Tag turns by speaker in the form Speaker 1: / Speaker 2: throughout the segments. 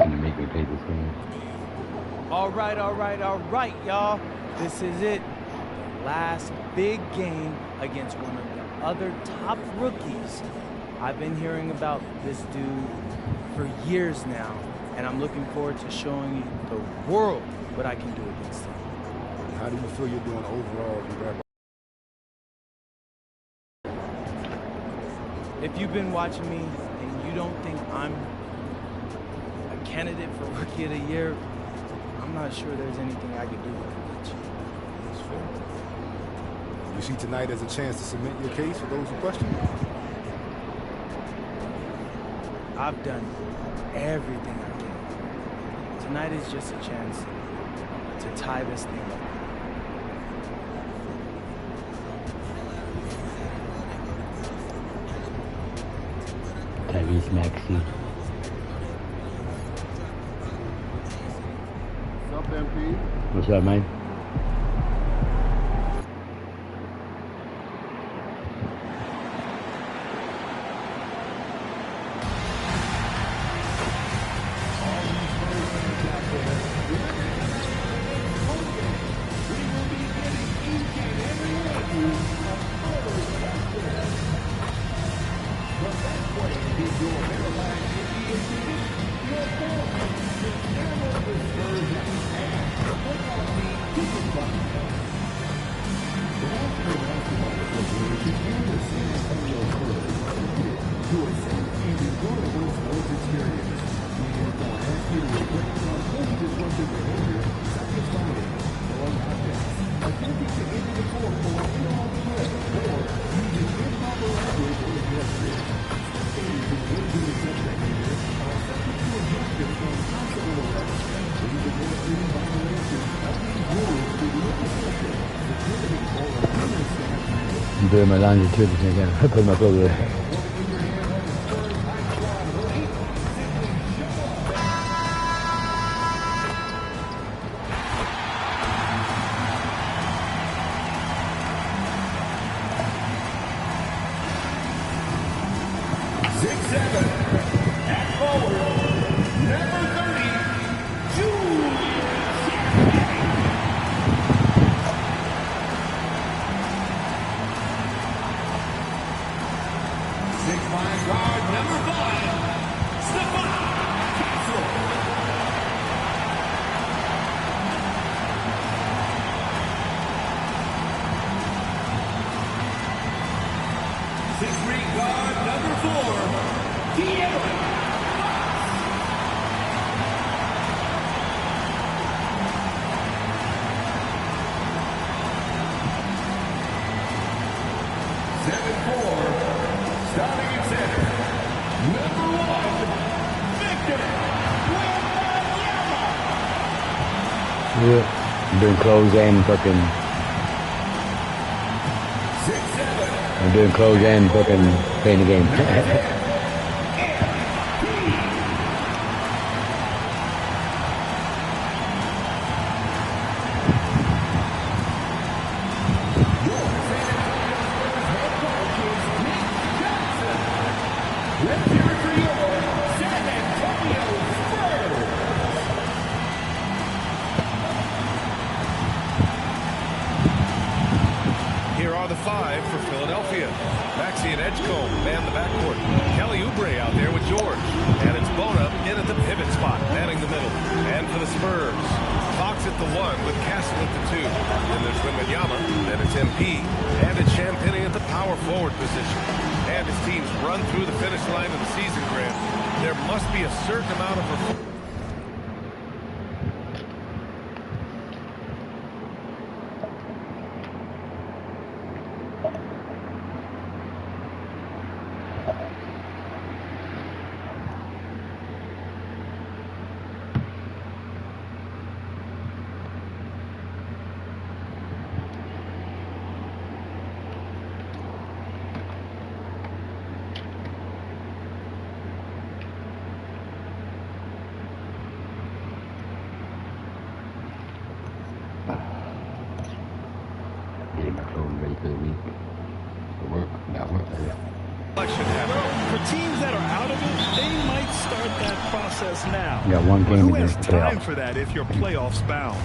Speaker 1: trying to make me play this game.
Speaker 2: All right, y'all. This is it. The last big game against one of the other top rookies. I've been hearing about this dude for years now, and I'm looking forward to showing the world what I can do against him.
Speaker 3: How do you feel you're doing overall?
Speaker 2: If you've been watching me and you don't think I'm a candidate for Rookie of the Year, I'm not sure there's anything I can do against you.
Speaker 3: That's fair. You see tonight as a chance to cement your case for those who question you?
Speaker 2: I've done everything I can. Tonight is just a chance to tie this thing up.
Speaker 1: Tyrese Maxey.
Speaker 3: What's up, MP?
Speaker 1: What's up, man? I'm doing my laundry too, but again, I put my clothes away. Yeah, I'm doing clothes and fucking. I'm doing clothes and fucking playing the game.
Speaker 4: process now.
Speaker 1: You got one
Speaker 4: But
Speaker 1: game
Speaker 4: who has
Speaker 1: against the
Speaker 4: time
Speaker 1: playoffs.
Speaker 4: for that if you're playoffs bound?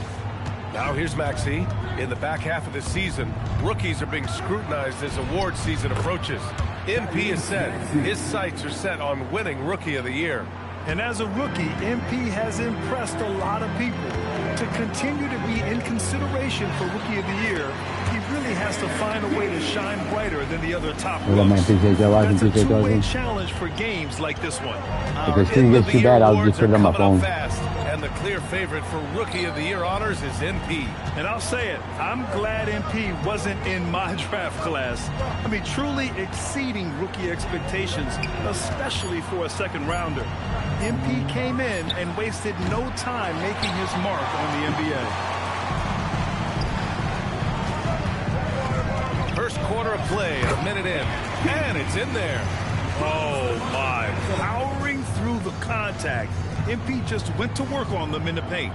Speaker 5: Now here's Maxey. In the back half of the season, rookies are being scrutinized as award season approaches. MP is set. His sights are set on winning Rookie of the Year.
Speaker 4: And as a rookie, MP has impressed a lot of people. To continue to be in consideration for Rookie of the Year, he really has to find a way to shine brighter than the other top
Speaker 1: Well, man,
Speaker 4: rooks.
Speaker 1: appreciate y'all watching.
Speaker 4: That's a
Speaker 1: Appreciate y'all.
Speaker 4: two-way
Speaker 1: If
Speaker 4: challenge for games like this one.
Speaker 1: the screen gets too bad, I'll just put it on my phone.
Speaker 5: Fast, and the clear favorite for Rookie of the Year honors is MP.
Speaker 4: And I'll say it, I'm glad MP wasn't in my draft class. I mean, truly exceeding rookie expectations, especially for a second rounder. MP came in and wasted no time making his mark on the NBA.
Speaker 5: First quarter of play, a minute in, and it's in there.
Speaker 4: Oh, my. Powering through the contact. MP just went to work on them in the paint.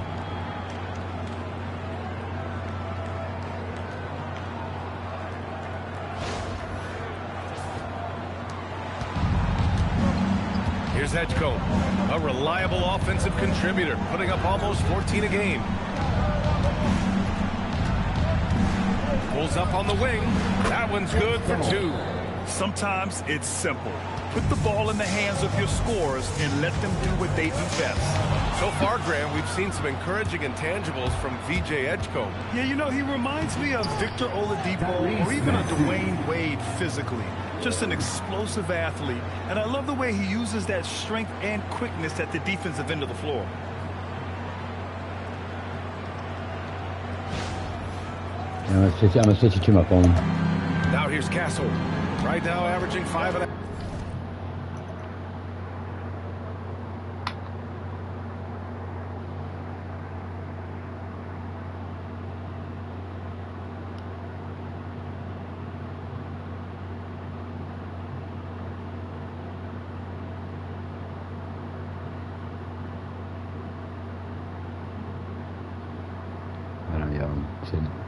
Speaker 5: Here's Edgecombe, a reliable offensive contributor, putting up almost 14 a game. Pulls up on the wing. That one's good for 2.
Speaker 4: Sometimes it's simple. Put the ball in the hands of your scorers and let them do what they do best.
Speaker 5: So far, Graham, we've seen some encouraging intangibles from VJ Edgecombe.
Speaker 4: Yeah, you know, he reminds me of Victor Oladipo or even a Dwayne Wade physically. Just an explosive athlete. And I love the way he uses that strength and quickness at the defensive end of the floor.
Speaker 1: I'm gonna switch it to my phone.
Speaker 5: Now here's Castle. Right now averaging 5.5.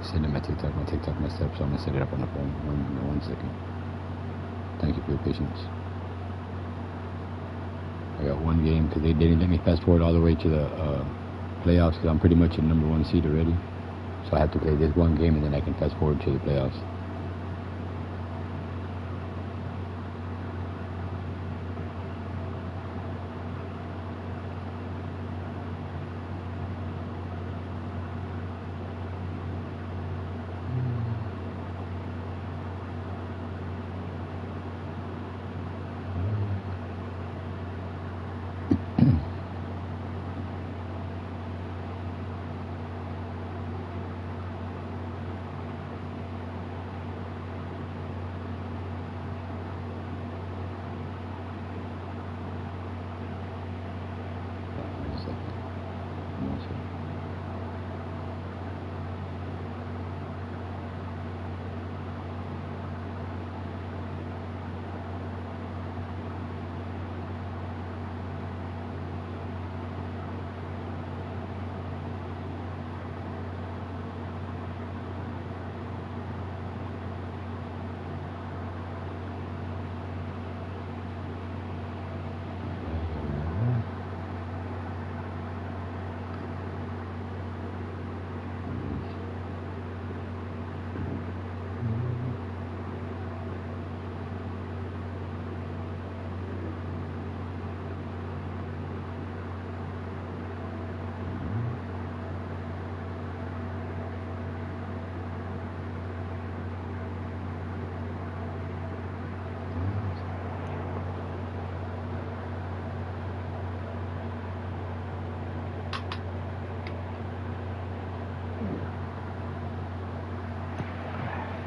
Speaker 1: Send in my TikTok messed up, so I'm gonna set it up on the phone. One second. Thank you for your patience. I got one game because they didn't let me fast forward all the way to the playoffs because I'm pretty much a #1 seed already. So I have to play this one game and then I can fast forward to the playoffs.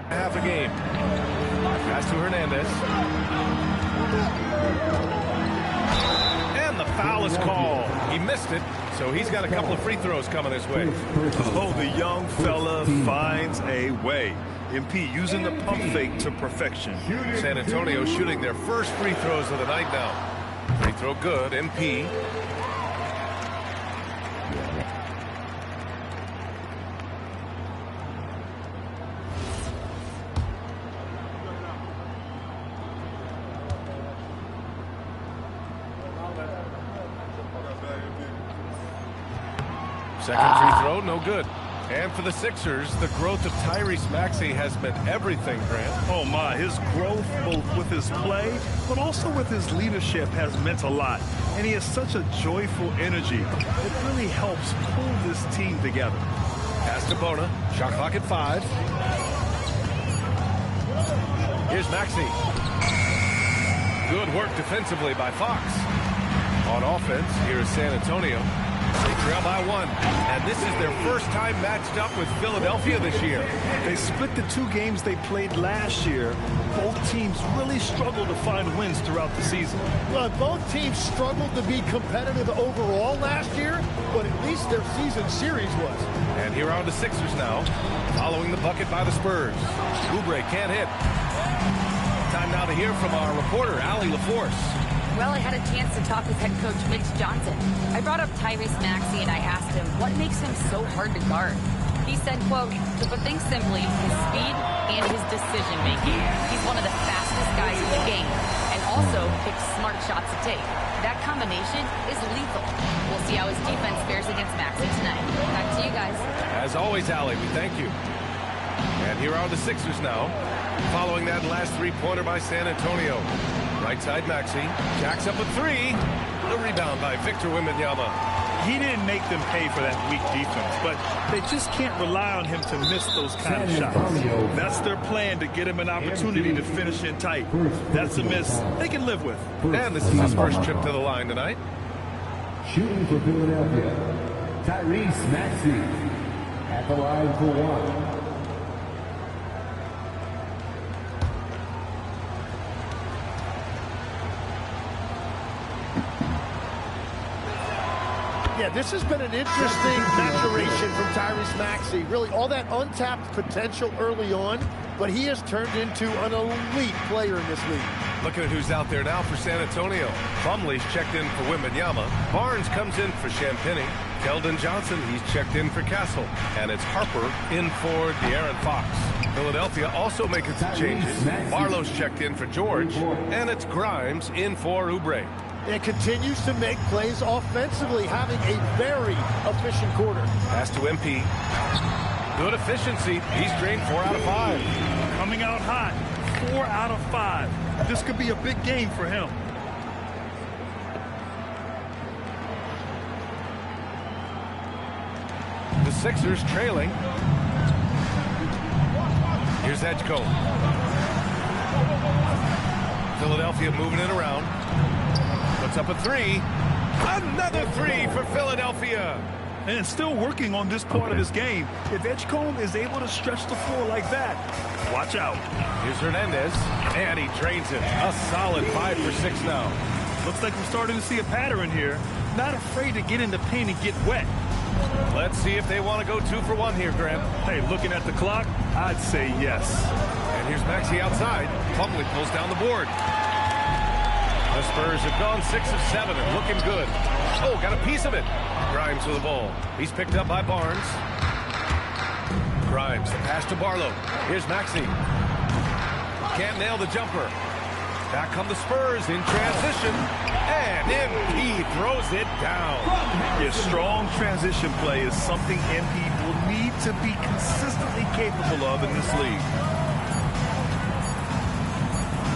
Speaker 5: Half a game. Pass to Hernandez. And the foul is called. He missed it, so he's got a couple of free throws coming his way.
Speaker 4: Oh, the young fella finds a way. MP using the pump fake to perfection.
Speaker 5: San Antonio shooting their first free throws of the night now. Free throw good, MP. Second free throw, no good. And for the Sixers, the growth of Tyrese Maxey has meant everything, Grant.
Speaker 4: Oh my, his growth both with his play, but also with his leadership has meant a lot. And he has such a joyful energy. It really helps pull this team together.
Speaker 5: Pass to Bona, shot clock at 5. Here's Maxey. Good work defensively by Fox. On offense, here is San Antonio. They trail by 1, and this is their first time matched up with Philadelphia this year.
Speaker 4: They split the 2 games they played last year. Both teams really struggled to find wins throughout the season.
Speaker 6: Well, both teams struggled to be competitive overall last year, but at least their season series was.
Speaker 5: And here are the Sixers now, following the bucket by the Spurs. Oubre can't hit. Time now to hear from our reporter, Allie LaForce.
Speaker 7: Well, I had a chance to talk with head coach Mitch Johnson. I brought up Tyrese Maxey and I asked him what makes him so hard to guard. He said, quote, to put things simply, his speed and his decision-making. He's one of the fastest guys in the game and also picks smart shots to take. That combination is lethal. We'll see how his defense fares against Maxey tonight. Back to you guys.
Speaker 5: As always, Allie, we thank you. And here are the Sixers now, following that last three-pointer by San Antonio. Right side Maxey, jacks up a 3. The rebound by Victor Wembanyama.
Speaker 4: He didn't make them pay for that weak defense, but they just can't rely on him to miss those kind of shots. That's their plan, to get him an opportunity to finish in tight. That's a miss they can live with.
Speaker 5: And this is his first trip to the line tonight.
Speaker 8: Shooting for Philadelphia, Tyrese Maxey at the line for 1.
Speaker 6: Yeah, this has been an interesting maturation from Tyrese Maxey. Really, all that untapped potential early on, but he has turned into an elite player in this league.
Speaker 5: Looking at who's out there now for San Antonio. Plumlee's checked in for Wembanyama. Barnes comes in for Champagny. Keldon Johnson, he's checked in for Castle. And it's Harper in for De'Aaron Fox. Philadelphia also making some changes. Barlow's checked in for George. And it's Grimes in for Oubre.
Speaker 6: And continues to make plays offensively, having a very efficient quarter.
Speaker 5: Pass to MP. Good efficiency. He's drained 4 out of 5.
Speaker 4: Coming out hot, 4 out of 5. This could be a big game for him.
Speaker 5: The Sixers trailing. Here's Edgecombe. Philadelphia moving it around. Puts up a 3. Another 3 for Philadelphia.
Speaker 4: And still working on this part of his game. If Edgecombe is able to stretch the floor like that, watch out.
Speaker 5: Here's Hernandez, and he drains it. A solid 5 for 6 now.
Speaker 4: Looks like we're starting to see a pattern here. Not afraid to get in the paint and get wet.
Speaker 5: Let's see if they want to go 2 for 1 here, Grant.
Speaker 4: Hey, looking at the clock, I'd say yes.
Speaker 5: And here's Maxey outside. Plumlee pulls down the board. The Spurs have gone 6 of 7 and looking good. Oh, got a piece of it. Grimes with the ball. He's picked up by Barnes. Grimes, the pass to Barlow. Here's Maxey. Can't nail the jumper. Back come the Spurs in transition. And MP throws it down.
Speaker 4: His strong transition play is something MP will need to be consistently capable of in this league.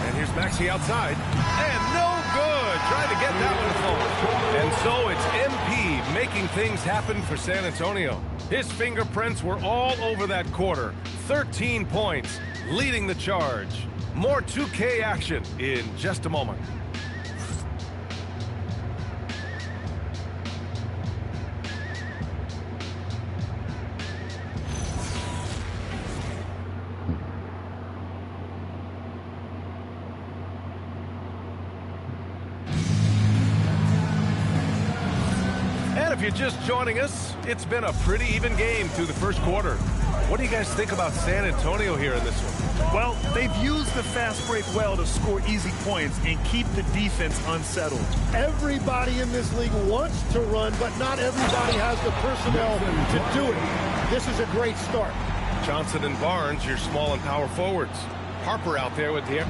Speaker 5: And here's Maxey outside. And no good. Trying to get that one to fall. And so it's MP making things happen for San Antonio. His fingerprints were all over that quarter. 13 points, leading the charge. More 2K action in just a moment. And if you're just joining us, it's been a pretty even game through the first quarter. What do you guys think about San Antonio here in this one?
Speaker 4: Well, they've used the fast break well to score easy points and keep the defense unsettled.
Speaker 6: Everybody in this league wants to run, but not everybody has the personnel to do it. This is a great start.
Speaker 5: Johnson and Barnes, your small and power forwards. Harper out there with the...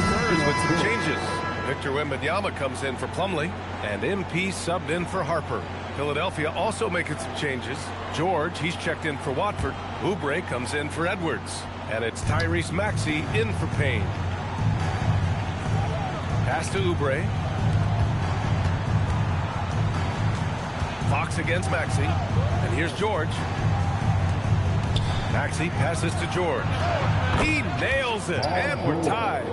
Speaker 5: Spurs with some changes. Victor Wembanyama comes in for Plumlee, and MP subbed in for Harper. Philadelphia also making some changes. George, he's checked in for Watford. Oubre comes in for Edwards. And it's Tyrese Maxey in for Payne. Pass to Oubre. Fox against Maxey. And here's George. Maxey passes to George. He nails it, and we're tied.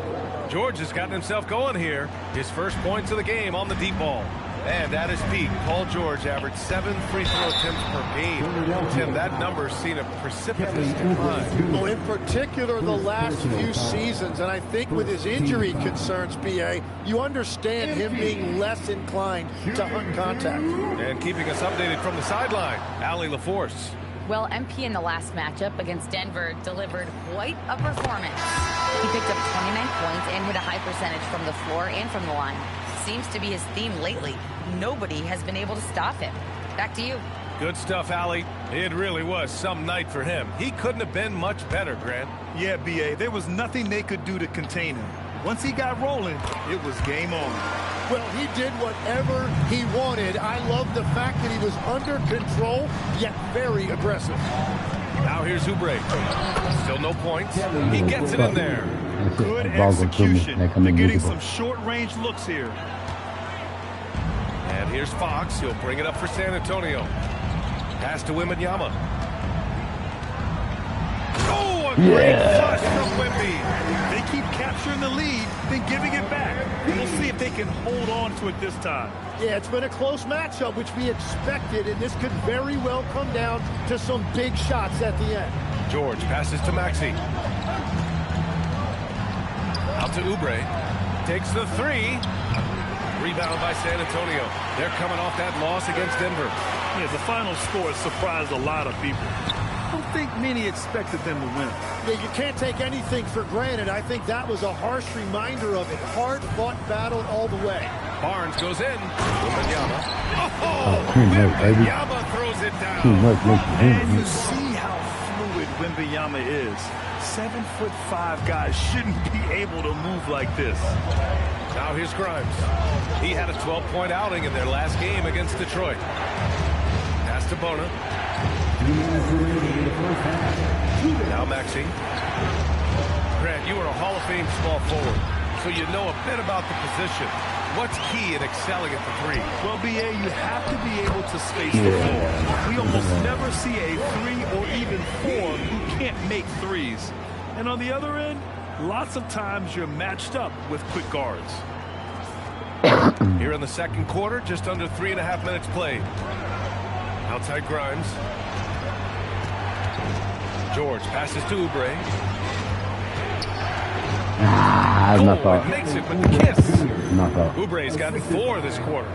Speaker 5: George has gotten himself going here. His first points of the game on the deep ball. And at his peak, Paul George averaged 7 free throw attempts per game. Tim, that number's seen a precipitous decline.
Speaker 6: Well, in particular, the last few seasons, and I think with his injury concerns, BA, you understand him being less inclined to hunt contact.
Speaker 5: And keeping us updated from the sideline, Allie LaForce.
Speaker 7: Well, MP in the last matchup against Denver delivered quite a performance. He picked up 29 points and hit a high percentage from the floor and from the line. Seems to be his theme lately. Nobody has been able to stop him. Back to you.
Speaker 5: Good stuff, Allie. It really was some night for him. He couldn't have been much better, Grant.
Speaker 4: Yeah, B.A., there was nothing they could do to contain him. Once he got rolling, it was game on.
Speaker 6: Well, he did whatever he wanted. I love the fact that he was under control, yet very aggressive.
Speaker 5: Now here's Oubre. Still no points. He gets it in there.
Speaker 4: Good execution. They're getting some short-range looks here.
Speaker 5: And here's Fox. He'll bring it up for San Antonio. Pass to Wembanyama. Oh, a great flush from Wemby.
Speaker 4: They keep capturing the lead, then giving it back. We'll see if they can hold on to it this time.
Speaker 6: Yeah, it's been a close matchup, which we expected, and this could very well come down to some big shots at the end.
Speaker 5: George passes to Maxey. Out to Oubre. Takes the three. Rebound by San Antonio. They're coming off that loss against Denver.
Speaker 4: Yeah, the final score surprised a lot of people. I don't think many expected them to win.
Speaker 6: Yeah, you can't take anything for granted. I think that was a harsh reminder of it. Hard-fought battle all the way.
Speaker 5: Barnes goes in. Wembanyama. Oh, Wembanyama throws it down.
Speaker 4: And you see how fluid Wembanyama is. 7'5" guys shouldn't be able to move like this.
Speaker 5: Now here's Grimes. He had a 12-point outing in their last game against Detroit. Pass to Bona. Now Maxey. Grant, you were a Hall of Fame small forward, so you know a bit about the position. What's key in excelling at the three?
Speaker 4: Well, B.A., you have to be able to space the floor. We almost never see a 3 or even 4 who can't make threes. And on the other end, lots of times you're matched up with quick guards.
Speaker 5: Here in the second quarter, just under 3.5 minutes played. Outside Grimes. George passes to Oubre. Makes it with the kiss. Oubre's gotten 4 this quarter.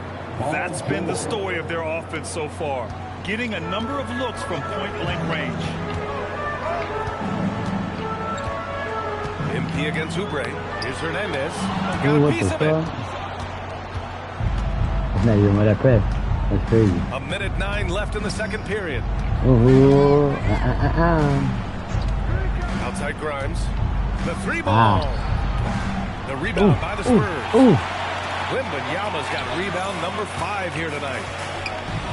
Speaker 4: That's been the story of their offense so far. Getting a number of looks from point-blank range.
Speaker 5: MP against Oubre. Here's Hernandez. Got a piece of it.
Speaker 1: It's not even what I pressed. That's crazy.
Speaker 5: 1:09 left in the second period. Outside Grimes. The 3-ball. The rebound by the Spurs. Wembanyama's got rebound number 5 here tonight.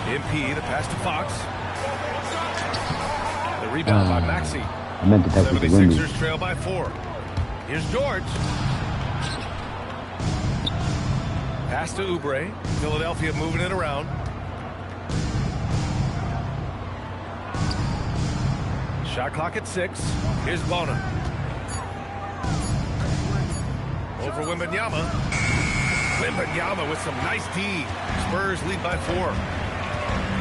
Speaker 5: MP, the pass to Fox. The rebound by Maxey.
Speaker 1: I meant to pass it to Wemby.
Speaker 5: 76ers trail by 4. Here's George. Pass to Oubre. Philadelphia moving it around. Shot clock at 6. Here's Bona. Over Wembanyama. Wembanyama with some nice D. Spurs lead by 4.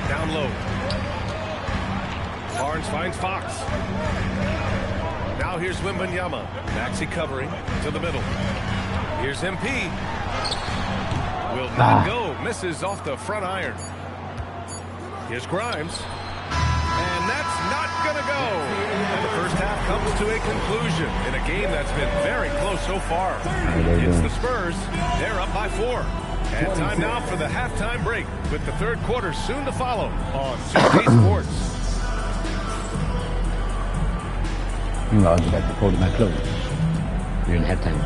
Speaker 5: Down low. Barnes finds Fox. Now here's Wembanyama. Maxey covering to the middle. Here's MP. Will not go. Misses off the front iron. Here's Grimes. And that's not going to go. And the first half comes to a conclusion in a game that's been very close so far. It's the Spurs. They're up by 4. And time now for the halftime break with the third quarter soon to follow on 2K Sports.
Speaker 1: I'll go back to folding my clothes. You're in halftime.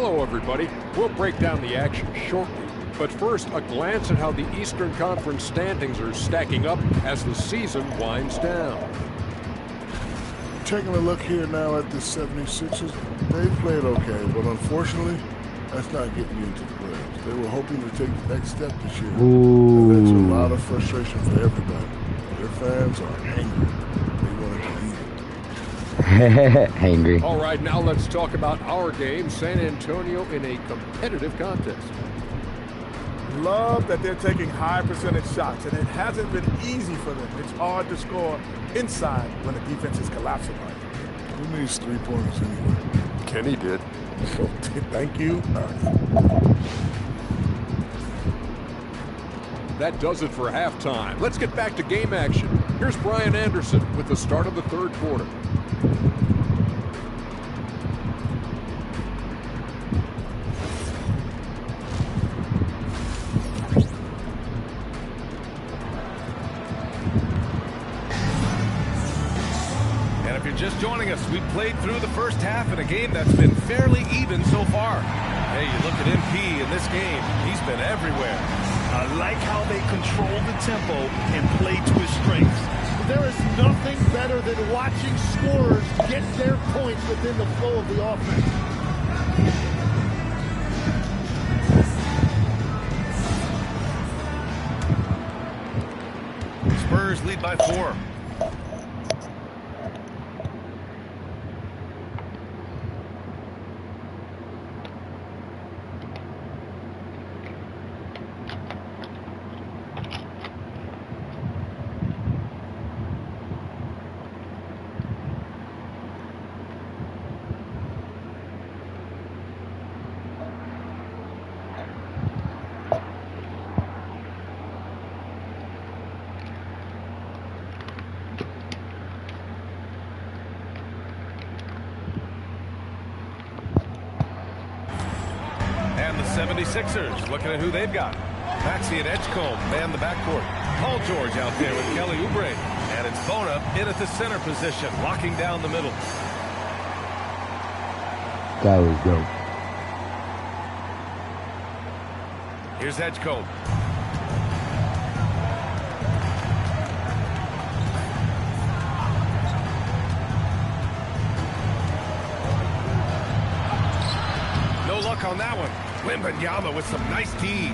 Speaker 9: Hello, everybody. We'll break down the action shortly. But first, a glance at how the Eastern Conference standings are stacking up as the season winds down.
Speaker 10: Taking a look here now at the 76ers, they played okay, but unfortunately, that's not getting you into the playoffs. They were hoping to take the next step this year. And that's a lot of frustration for everybody. Their fans are angry. They want to leave.
Speaker 1: Angry.
Speaker 9: All right, now let's talk about our game, San Antonio, in a competitive contest.
Speaker 11: Love that they're taking high percentage shots, and it hasn't been easy for them. It's hard to score inside when the defense is collapsing like that.
Speaker 10: Who needs 3 pointers anyway?
Speaker 9: Kenny did.
Speaker 10: So, thank you.
Speaker 9: That does it for halftime. Let's get back to game action. Here's Brian Anderson with the start of the third quarter.
Speaker 5: Just joining us, we played through the first half in a game that's been fairly even so far. Hey, you look at MP in this game, he's been everywhere.
Speaker 4: I like how they control the tempo and play to his strengths.
Speaker 6: There is nothing better than watching scorers get their points within the flow of the offense.
Speaker 5: Spurs lead by 4. And the 76ers looking at who they've got. Maxey and Edgecombe man the backcourt. Paul George out there with Kelly Oubre. And it's Bona in at the center position, locking down the middle.
Speaker 1: That was dope.
Speaker 5: Here's Edgecombe. No luck on that one. Wembanyama with some nice D.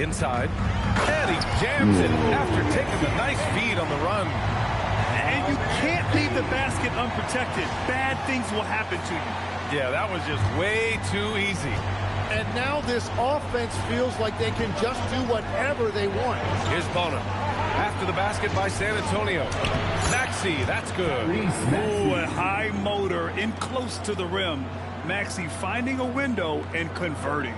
Speaker 5: Inside. And he jams it after taking the nice feed on the run.
Speaker 4: And you can't leave the basket unprotected. Bad things will happen to you.
Speaker 5: Yeah, that was just way too easy.
Speaker 6: And now this offense feels like they can just do whatever they want.
Speaker 5: Here's Bona. After the basket by San Antonio. Maxey, that's good.
Speaker 4: Ooh, a high motor in close to the rim. Maxey finding a window and converting.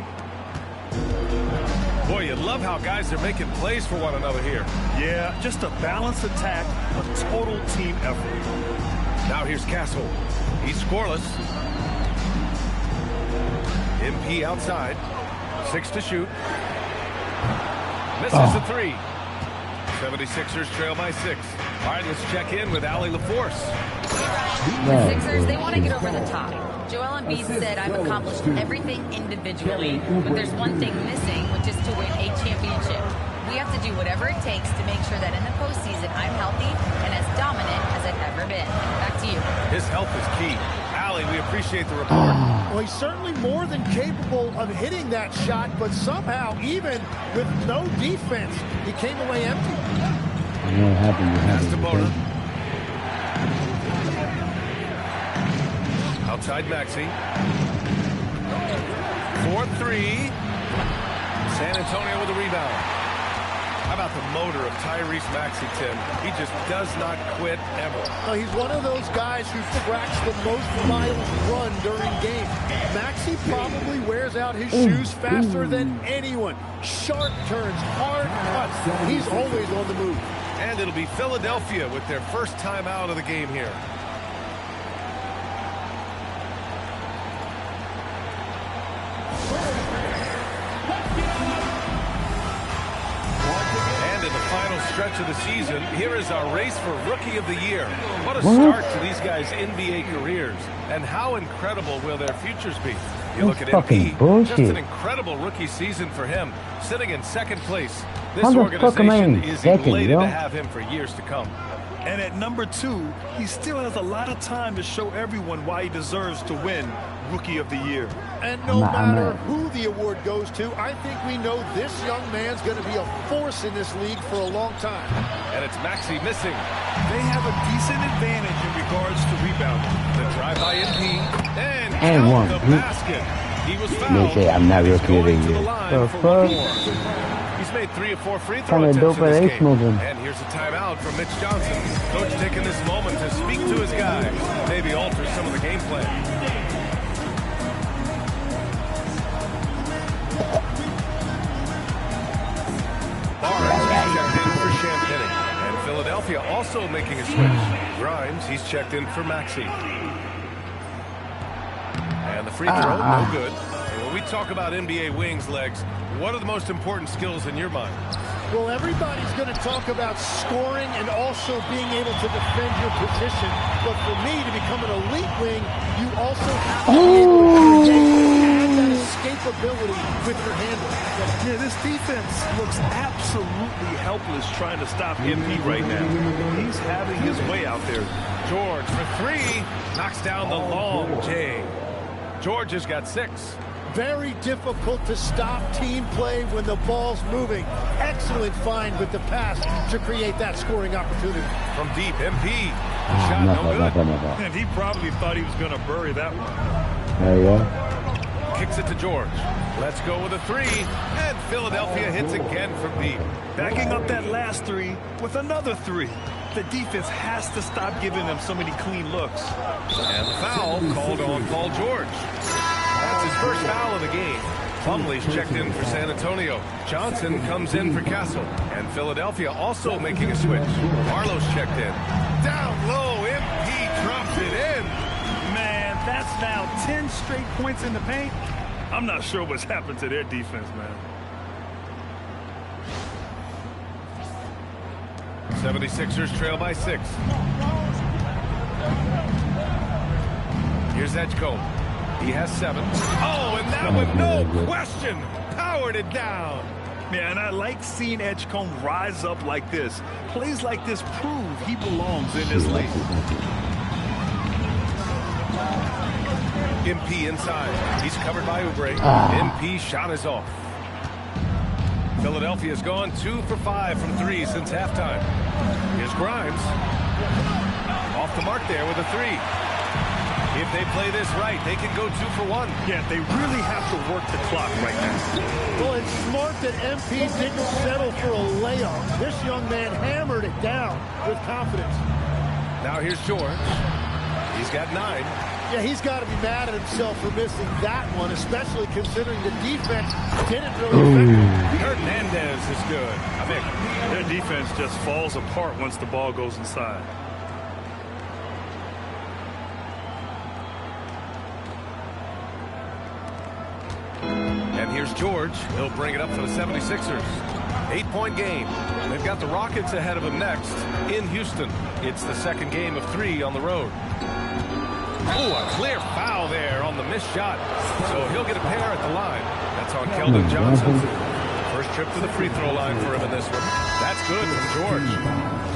Speaker 5: Boy, you love how guys are making plays for one another here.
Speaker 4: Yeah, just a balanced attack, a total team effort.
Speaker 5: Now here's Castle. He's scoreless. MP outside. 6 to shoot. Misses the 3. 76ers trail by 6. All right, let's check in with Allie LaForce.
Speaker 7: The Sixers, they want to get over the top. Joel Embiid said, I've accomplished everything individually, but there's one thing missing, which is to win a championship. We have to do whatever it takes to make sure that in the postseason I'm healthy and as dominant as I've ever been. Back to you.
Speaker 5: His health is key. Allie, we appreciate the report.
Speaker 6: Well, he's certainly more than capable of hitting that shot, but somehow, even with no defense, he came away empty.
Speaker 1: I know what happened.
Speaker 5: That's to Bona. Outside Maxey. 4-3. San Antonio with a rebound. How about the motor of Tyrese Maxey, Tim? He just does not quit ever.
Speaker 6: He's one of those guys who tracks the most miles run during games. Maxey probably wears out his shoes faster than anyone. Sharp turns, hard cuts. He's always on the move.
Speaker 5: And it'll be Philadelphia with their first time out of the game here. And in the final stretch of the season, here is our race for Rookie of the Year. What a start to these guys' NBA careers, and how incredible will their futures be? You look at MP, just an incredible rookie season for him, sitting in second place. This organization is elated to have him for years to come.
Speaker 4: And at number 2, he still has a lot of time to show everyone why he deserves to win Rookie of the Year.
Speaker 6: And no matter who the award goes to, I think we know this young man's going to be a force in this league for a long time.
Speaker 5: And it's Maxey missing.
Speaker 4: They have a decent advantage in regards to rebounding.
Speaker 5: The drive by MP and count the basket. He was fouled.
Speaker 1: They say I'm not Rookie of the Year.
Speaker 5: The fuck? He's made 3 of 4 free throw attempts in this game. And here's a timeout from Mitch Johnson. Coach taking this moment to speak to his guys, maybe alter some of the game plan. Barnes checked in for Champagne. And Philadelphia also making a switch. Grimes, he's checked in for Maxey. And the free throw, no good. And when we talk about NBA wings, Legs, what are the most important skills in your mind?
Speaker 6: Well, everybody's going to talk about scoring and also being able to defend your position. But for me, to become an elite wing, you also have to be able to create that escapability with your handle.
Speaker 4: Yeah, this defense looks absolutely helpless trying to stop MP right now. He's having his way out there.
Speaker 5: George for 3, knocks down the long J. George has got 6.
Speaker 6: Very difficult to stop team play when the ball's moving. Excellent find with the pass to create that scoring opportunity.
Speaker 5: From deep, MP. Shot no good.
Speaker 4: And he probably thought he was going to bury that one.
Speaker 1: There you go.
Speaker 5: Kicks it to George. Let's go with a 3. And Philadelphia hits again from deep.
Speaker 4: Backing up that last 3 with another 3. The defense has to stop giving them so many clean looks.
Speaker 5: And the foul called on Paul George. That's his first foul of the game. Plumlee's checked in for San Antonio. Johnson comes in for Castle. And Philadelphia also making a switch. Barlow's checked in. Down low, MP drops it in.
Speaker 4: Man, that's now 10 straight points in the paint. I'm not sure what's happened to their defense, man.
Speaker 5: 76ers trail by 6. Here's Edgecombe. He has 7. Oh, and that with no question powered it down.
Speaker 4: Yeah, and I like seeing Edgecombe rise up like this. Plays like this prove he belongs in this league.
Speaker 5: MP inside. He's covered by Oubre. MP shot is off. Philadelphia's gone 2 for 5 from 3 since halftime. Here's Grimes. Off the mark there with a 3. If they play this right, they can go 2 for 1.
Speaker 4: Yeah, they really have to work the clock right now.
Speaker 6: Well, it's smart that MP didn't settle for a layup. This young man hammered it down with confidence.
Speaker 5: Now here's George. He's got 9.
Speaker 6: Yeah, he's got to be mad at himself for missing that one, especially considering the defense didn't really affect him.
Speaker 5: Hernandez is good. I think
Speaker 4: their defense just falls apart once the ball goes inside.
Speaker 5: And here's George. He'll bring it up for the 76ers. 8-point game. They've got the Rockets ahead of them next in Houston. It's the second game of 3 on the road. Oh, a clear foul there on the missed shot. So he'll get a pair at the line. That's on Keldon Johnson. First trip to the free throw line for him in this one. That's good from George.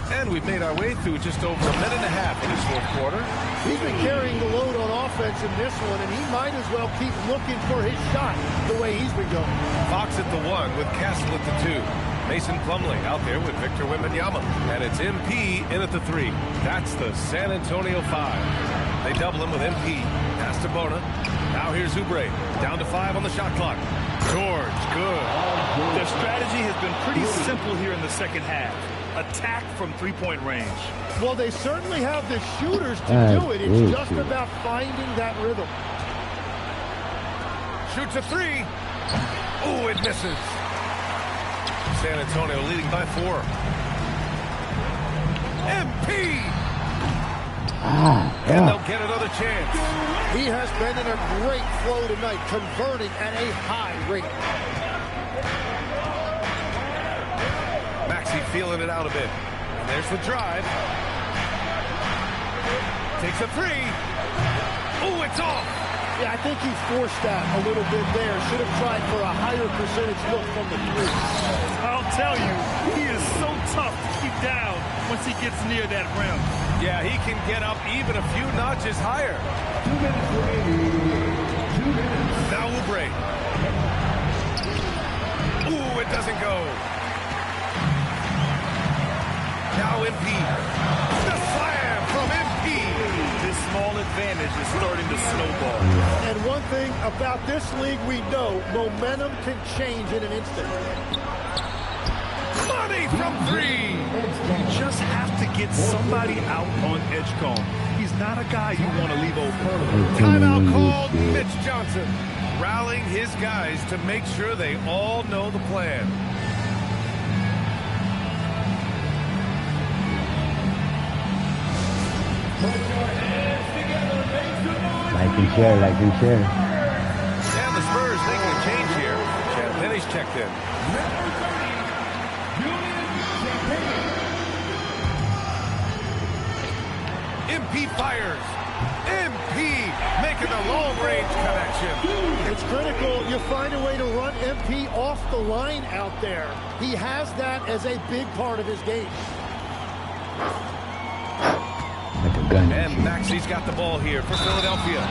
Speaker 5: And we've made our way through just over a minute and a half in this fourth quarter.
Speaker 6: He's been carrying the load on offense in this one, and he might as well keep looking for his shot the way he's been going.
Speaker 5: Fox at the 1 with Castle at the 2. Mason Plumlee out there with Victor Wembanyama. And it's MP in at the 3. That's the San Antonio 5. They double him with MP. Pass to Bona. Now here's Oubre. Down to 5 on the shot clock. George, good.
Speaker 4: Their strategy has been pretty simple here in the second half. Attack from three-point range.
Speaker 6: Well, they certainly have the shooters to do it. It's just about finding that rhythm.
Speaker 5: Shoots a 3. Ooh, it misses. San Antonio leading by 4. MP! And they'll get another chance.
Speaker 6: He has been in a great flow tonight, converting at a high rate.
Speaker 5: Maxey feeling it out a bit. And there's the drive. Takes a 3. Ooh, it's off.
Speaker 6: Yeah, I think he forced that a little bit there. Should have tried for a higher percentage look from the 3.
Speaker 4: I'll tell you, he is so tough to keep down once he gets near that rim.
Speaker 5: Yeah, he can get up even a few notches higher.
Speaker 8: 2 minutes remaining. 2 minutes.
Speaker 5: Now Oubre. Ooh, it doesn't go. Now MP. The slam from MP.
Speaker 4: This small advantage is starting to snowball.
Speaker 6: And one thing about this league we know, momentum can change in an instant.
Speaker 5: Money from 3.
Speaker 4: You just have to get somebody out on Edgecombe. He's not a guy you want to leave open.
Speaker 5: Timeout called. Mitch Johnson rallying his guys to make sure they all know the plan.
Speaker 1: Like and share, like and share.
Speaker 5: And the Spurs making a change here. Champagne's checked in. MP fires. MP making the long-range connection.
Speaker 6: It's critical you find a way to run MP off the line out there. He has that as a big part of his game.
Speaker 1: Like a gun.
Speaker 5: And Maxey's got the ball here for Philadelphia.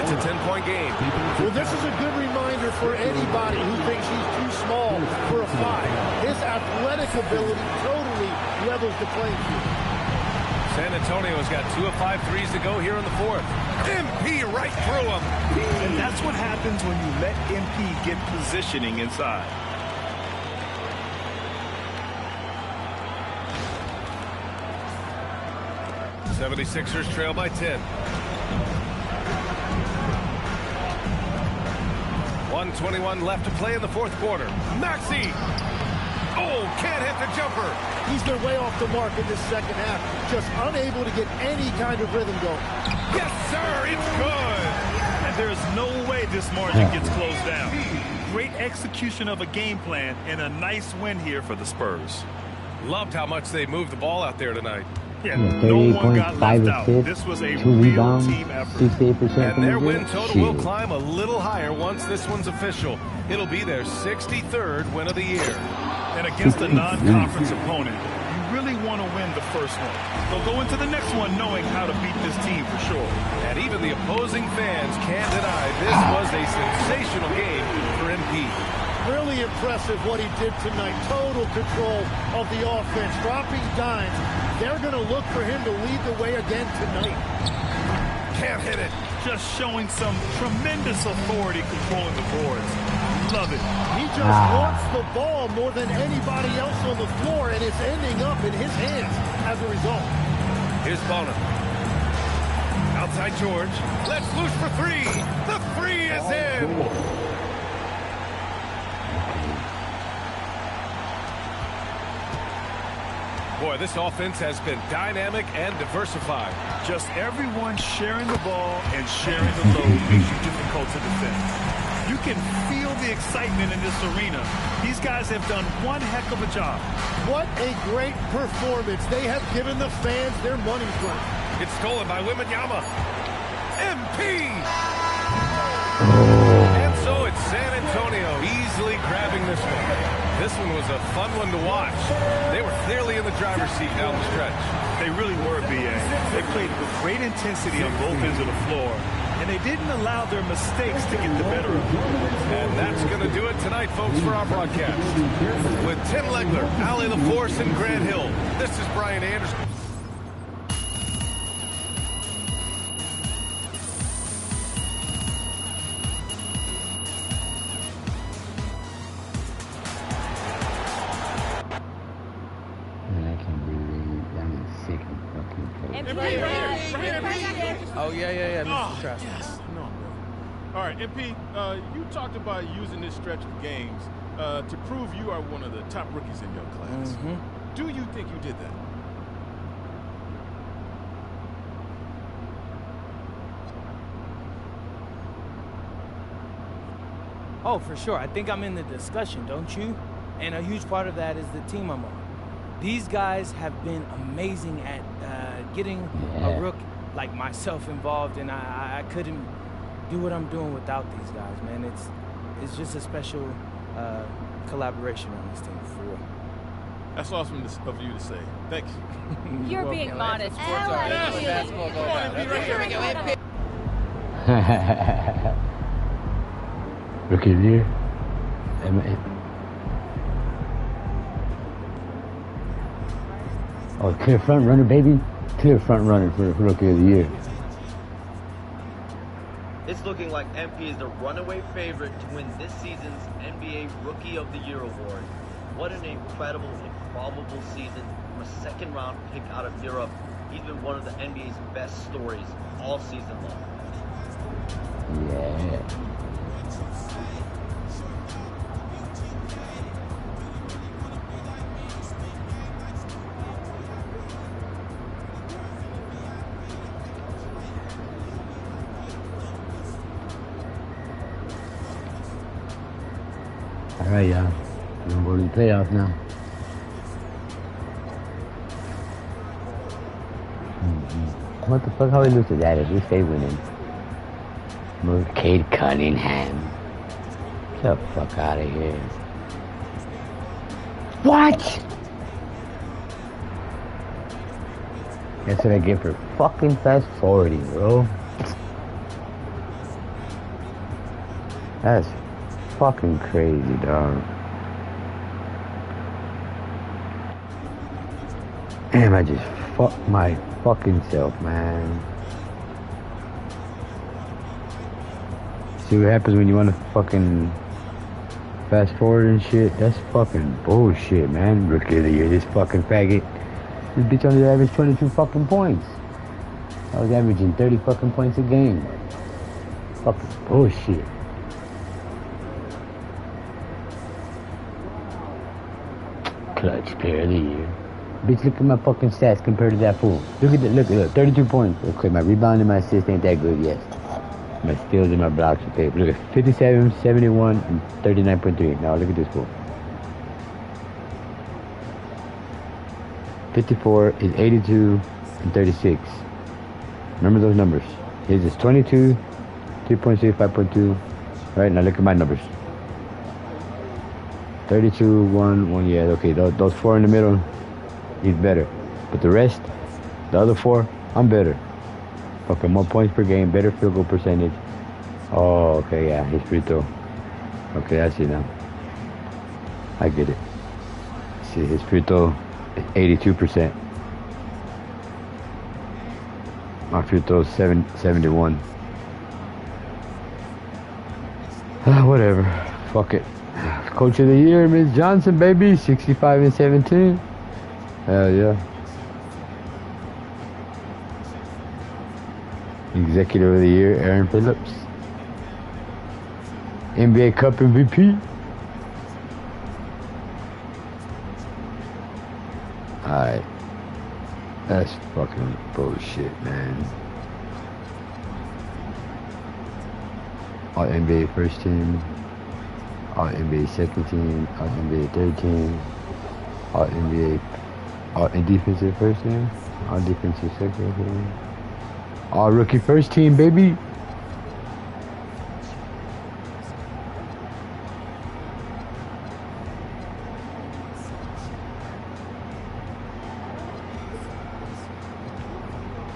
Speaker 5: It's a 10-point game.
Speaker 6: Well, this is a good reminder for anybody who thinks he's too small for a 5. His athletic ability totally levels the playing field.
Speaker 5: San Antonio's got 2 of 5 threes to go here in the 4th. MP right through him.
Speaker 4: And that's what happens when you let MP get positioning inside.
Speaker 5: The 76ers trail by 10. 1:21 left to play in the 4th quarter. Maxey. Oh, can't hit the jumper.
Speaker 6: He's been way off the mark in this second half. Just unable to get any kind of rhythm going.
Speaker 5: Yes, sir. It's good.
Speaker 4: And there's no way this margin gets closed down. Great execution of a game plan and a nice win here for the Spurs.
Speaker 5: Loved how much they moved the ball out there tonight.
Speaker 4: Yeah, no one got left out. This was a
Speaker 1: 2
Speaker 4: real
Speaker 1: rebounds,
Speaker 4: team effort.
Speaker 1: 68%.
Speaker 5: And their win total will climb a little higher once this one's official. It'll be their 63rd win of the year.
Speaker 4: And against a non-conference opponent, you really want to win the first one. They'll go into the next one knowing how to beat this team for sure.
Speaker 5: And even the opposing fans can't deny this was a sensational game for MP.
Speaker 6: Really impressive what he did tonight. Total control of the offense, dropping dimes. They're going to look for him to lead the way again tonight.
Speaker 5: Can't hit it.
Speaker 4: Just showing some tremendous authority controlling the boards. Love it.
Speaker 6: He just wants the ball more than anybody else on the floor, and it's ending up in his hands as a result.
Speaker 5: Here's Bono. Outside George. Let's loose for 3. The 3 is in. Boy, this offense has been dynamic and diversified.
Speaker 4: Just everyone sharing the ball and sharing the load makes you difficult to defend. You can feel the excitement in this arena. These guys have done one heck of a job.
Speaker 6: What a great performance. They have given the fans their money's worth.
Speaker 5: It's stolen by Wembanyama. MP! And so it's San Antonio easily grabbing this one. This one was a fun one to watch. They were clearly in the driver's seat down the stretch.
Speaker 4: They really were, B.A. They played with great intensity on both ends of the floor, and they didn't allow their mistakes to get the better of them.
Speaker 5: And that's going to do it tonight, folks, for our broadcast. With Tim Legler, Allie LaForce, and Grant Hill, this is Brian Anderson.
Speaker 2: Oh, yeah, Mr. Trask.
Speaker 12: Yes. No. All right, MP, you talked about using this stretch of games to prove you are one of the top rookies in your class.
Speaker 2: Mm-hmm.
Speaker 12: Do you think you did that?
Speaker 2: Oh, for sure. I think I'm in the discussion, don't you? And a huge part of that is the team I'm on. These guys have been amazing at getting a rook like myself involved, and I couldn't do what I'm doing without these guys, man. It's just a special collaboration on this team.
Speaker 12: That's awesome of you to say. Thanks.
Speaker 7: You're being modest.
Speaker 1: Rookie of the year. Oh, clear front runner, baby. Clear front runner for Rookie of the Year.
Speaker 13: It's looking like MP is the runaway favorite to win this season's NBA Rookie of the Year award. What an incredible, improbable season from a second-round pick out of Europe. He's been one of the NBA's best stories all season long.
Speaker 1: Yeah. All right, y'all. We're going to go to the playoffs now. What the fuck? How we lose to that if we stay winning? Move Cade Cunningham. Get the fuck out of here. What? That's what I get for fucking fast forwarding, bro. That's fucking crazy, dog. Damn, I just fucked my fucking self, man. See what happens when you want to fucking fast forward and shit? That's fucking bullshit, man. Rookie of the Year, this fucking faggot. This bitch only averaged 22 fucking points. I was averaging 30 fucking points a game. Fucking bullshit. Clutch player of the year. Bitch, look at my fucking stats compared to that fool. Look, 32 points. Okay, my rebound and my assist ain't that good, yes. My steals and my blocks, okay. Look at 57, 71, and 39.3. Now look at this fool. 54 is 82 and 36. Remember those numbers. His is 22, 3.6, 5.2. Right, now look at my numbers. 32, 1, yeah, okay, those four in the middle, he's better. But the rest, the other four, I'm better. Okay, more points per game, better field goal percentage. Oh, okay, yeah, he's free throw. Okay, I see now. I get it. See, his free throw is 82%. My free throw is 71. Whatever, fuck it. Coach of the Year, Ms. Johnson, baby, 65 and 17. Hell yeah. Executive of the Year, Aaron Phillips. NBA Cup MVP. Alright. That's fucking bullshit, man. All NBA first team. All NBA second team. All NBA third team. All NBA. All defensive first team. All defensive second team. All rookie first team, baby.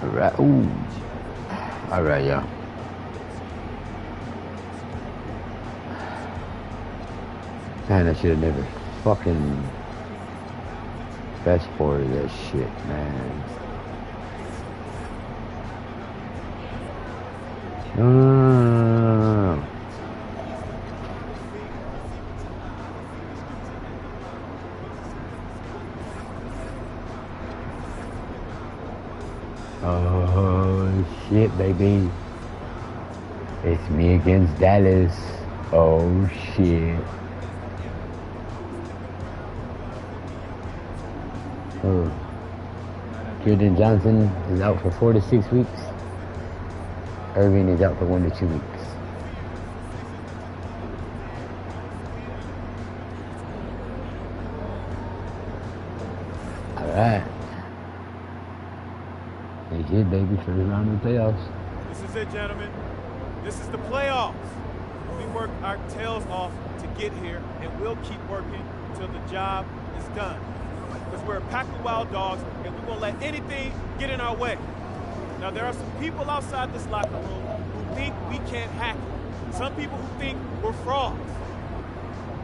Speaker 1: Alright, ooh. Alright, y'all. Man, I should have never fucking fast forwarded that shit, man. No. Oh shit, baby. It's me against Dallas. Oh shit. Oh. Jordan Johnson is out for 4 to 6 weeks. Irving is out for 1 to 2 weeks. Alright. They did, baby, for the round of the playoffs.
Speaker 12: This is it, gentlemen. This is the playoffs. We worked our tails off to get here, and we'll keep working until the job is done. Because we're a pack of wild dogs, and we won't let anything get in our way. Now, there are some people outside this locker room who think we can't hack it. Some people who think we're frauds.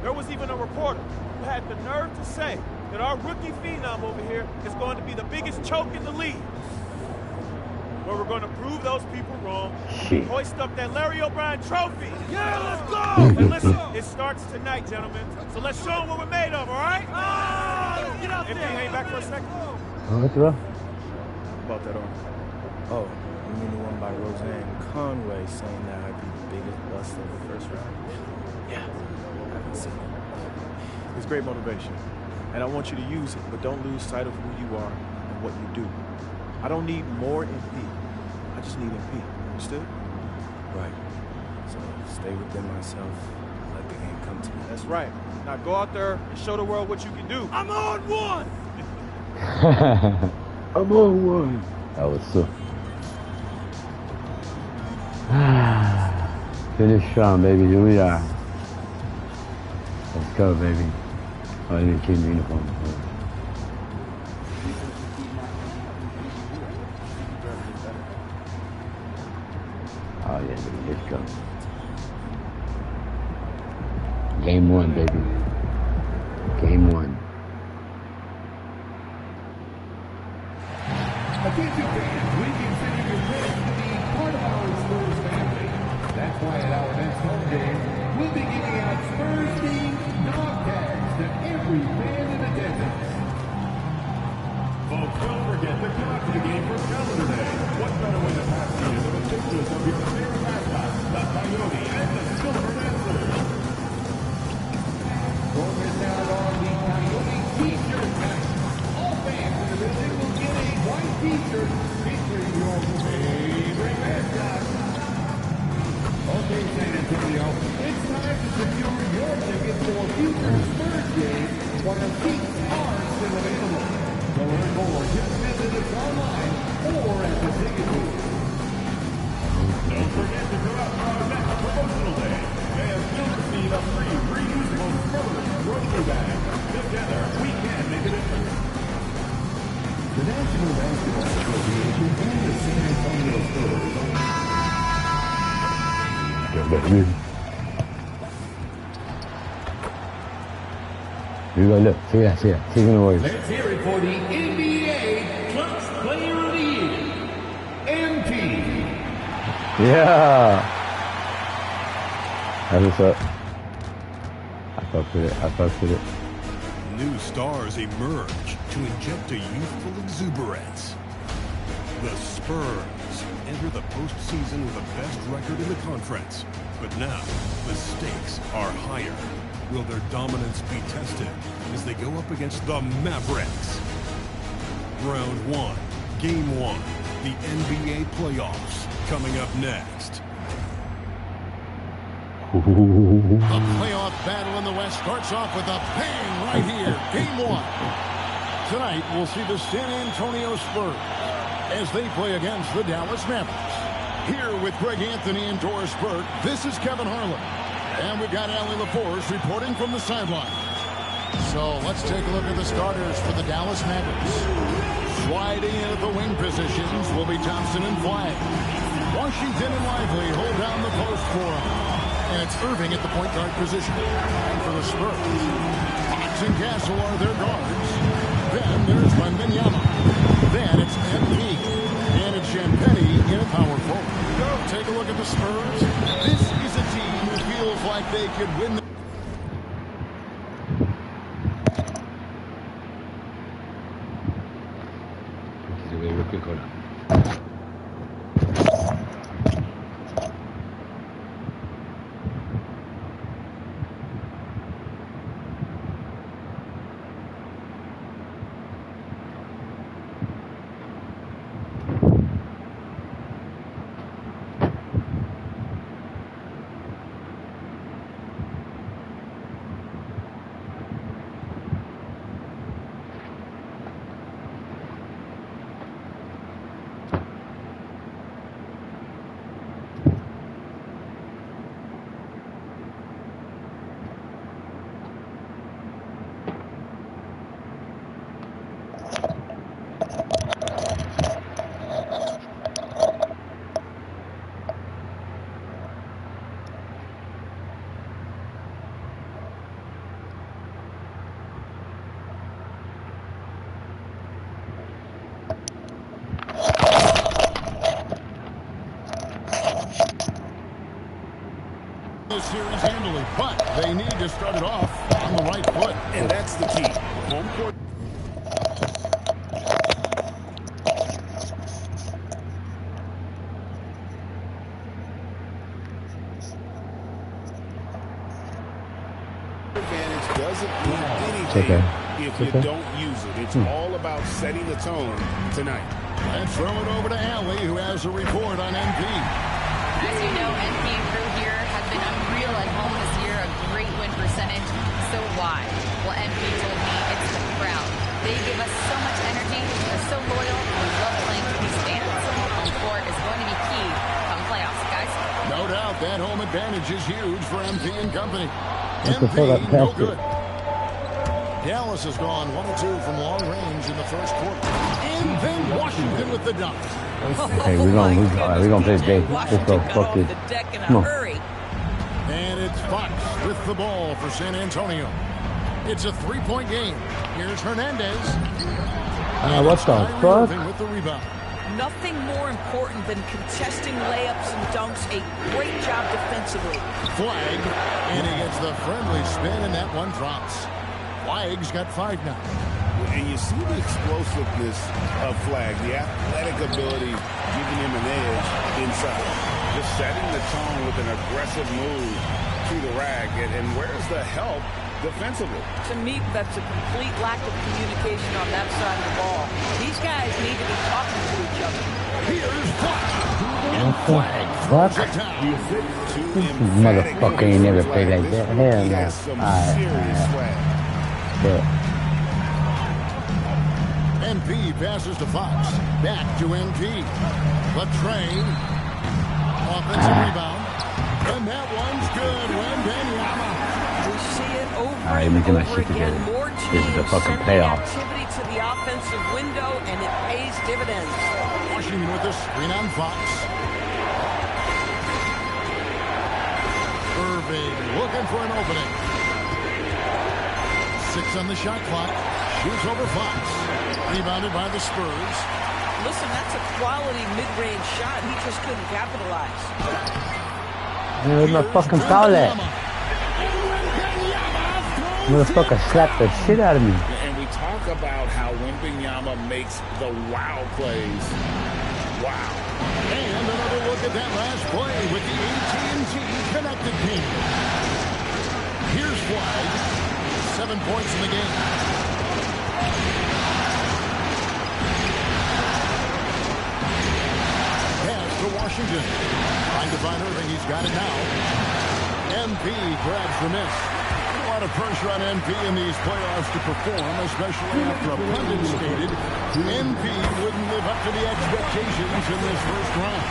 Speaker 12: There was even a reporter who had the nerve to say that our rookie phenom over here is going to be the biggest choke in the league. Well, we're going to prove those people wrong. Hoist up that Larry O'Brien trophy. Yeah, let's go! And listen, it starts tonight, gentlemen. So let's show them what we're made of, all right? Let's get out there. Hang back for a second.
Speaker 1: Oh, what's wrong?
Speaker 2: About that arm. Oh, you mean the one by Roseanne Conway saying that I'd be the biggest bust of the first round? Yeah, I haven't seen it. It's great motivation. And I want you to use it, but don't lose sight of who you are and what you do. I don't need more MP. I just need MP. Understood? Right. So stay within myself. Let the game come to me.
Speaker 12: That's right. Now go out there and show the world what you can do. I'm on one!
Speaker 1: I'm on one. That was so. Finish strong, baby. Here we are. Let's go, baby. Oh, let me change the uniform. Oh, yeah, baby. Let's go. Game 1, baby. Game 1.
Speaker 8: Attention fans, we consider your fans to be part of our Spurs family. That's why at our next home game, we'll be giving out Spurs-themed dog tags to every fan in attendance. Folks, don't forget to come out to the game for Calendar Day. What better way to pass the end of the pictures of your favorite mascots, the Coyote and the Silver Dancers. Don't miss out on the Coyote T-shirt night. All fans in the building will get a white T-shirt featuring your favorite mascot. Okay, San Antonio, it's time to secure your tickets for future Spurs games while the seats are still available. To learn more, just visit us online or at the ticket booth. Don't forget to come out for our next promotional day. Fans will receive a free reusable Spurs grocery bag. Together, we can make a difference. The National Basketball Association and the San Antonio Spurs.
Speaker 1: Here we go, look. See that, see that. See the words.
Speaker 8: Let's hear it for the NBA Clutch Player of the Year, MP.
Speaker 1: Yeah. That's what's up. I fuck with it. I fuck with it.
Speaker 14: New stars emerge to inject a youthful exuberance. The Spurs enter the postseason with the best record in the conference. But now, the stakes are higher. Will their dominance be tested as they go up against the Mavericks? Round 1, Game 1, the NBA playoffs, coming up next.
Speaker 6: The playoff battle in the West starts off with a bang right here. Game 1. Tonight, we'll see the San Antonio Spurs as they play against the Dallas Mavericks. Here with Greg Anthony and Doris Burke, this is Kevin Harlan. And we've got Allie LaForce reporting from the sideline. So let's take a look at the starters for the Dallas Mavericks. Sliding in at the wing positions will be Thompson and Flagg. Washington and Lively hold down the post for him. And it's Irving at the point guard position. And for the Spurs, Fox and Castle are their guards. Then there's Wembanyama. Then it's MP. And it's Champetti in a power forward. Take a look at the Spurs. This is a team who feels like they could win the
Speaker 1: Real quick, hold on.
Speaker 8: This series handily, but they need to start it off on the right foot, and that's the key. Home court. Advantage doesn't mean anything if you don't use it. It's all about setting the tone tonight. Let's throw it over to Allie, who has a report on MP.
Speaker 7: As you know, NP and crew here have been unreal at home this year, a great win percentage. So why? Well, NP told me it's the crowd. They give us so much energy, they're so loyal, and we love playing for these fans. Home court is going to be key come playoffs, guys.
Speaker 8: No doubt that home advantage is huge for MP and company.
Speaker 1: MP,
Speaker 8: no good. Dallas has gone 1-2 from long range in the first quarter. And then Washington with the dunk.
Speaker 1: Hey, we're gonna play big. Let's go. Fuck this. Come on.
Speaker 8: And it's Fox with the ball for San Antonio. It's a three-point game. Here's Hernandez.
Speaker 1: What the fuck?
Speaker 8: With the rebound.
Speaker 15: Nothing more important than contesting layups and dunks. A great job defensively.
Speaker 8: Flag, and he gets the friendly spin, and that one drops. Flag's got 5 now. And you see the explosiveness of Flag, the athletic ability giving him an edge inside. Just setting the tone with an aggressive move to the rack. And where's the help defensively?
Speaker 15: To me, that's a complete lack of communication on that side of the ball. These guys need to be talking to each other.
Speaker 8: Here's Flag.
Speaker 1: What the fuck? This motherfucker ain't never played like that. Hell no.
Speaker 8: MP passes to Fox. Back to MP. The train. Offensive rebound. And that one's good. Wembanyama.
Speaker 15: We see it over
Speaker 1: Alright,
Speaker 15: and
Speaker 1: let me get my
Speaker 15: over
Speaker 1: shit
Speaker 15: again.
Speaker 1: together.
Speaker 15: More
Speaker 1: This is the
Speaker 15: teams
Speaker 1: fucking
Speaker 15: sending
Speaker 1: playoffs.
Speaker 15: activity to the offensive window, and it pays dividends.
Speaker 8: Washington with the screen on Fox. Irving looking for an opening. 6 on the shot clock. Shoots over Fox. Rebounded by the Spurs.
Speaker 15: Listen, that's a quality mid-range shot. He just couldn't capitalize.
Speaker 1: Where's my fucking foul at? Motherfucker slapped the shit out of me.
Speaker 8: And we talk about how Wembanyama makes the wow plays. Wow. And another look at that last play with the AT&T connected team. Here's Flag. 7 points in the game. Pass to Washington. Trying to find Irving. He's got it now. MP grabs the miss. A lot of pressure on MP in these playoffs to perform, especially after a pundit stated MP wouldn't live up to the expectations in this first round.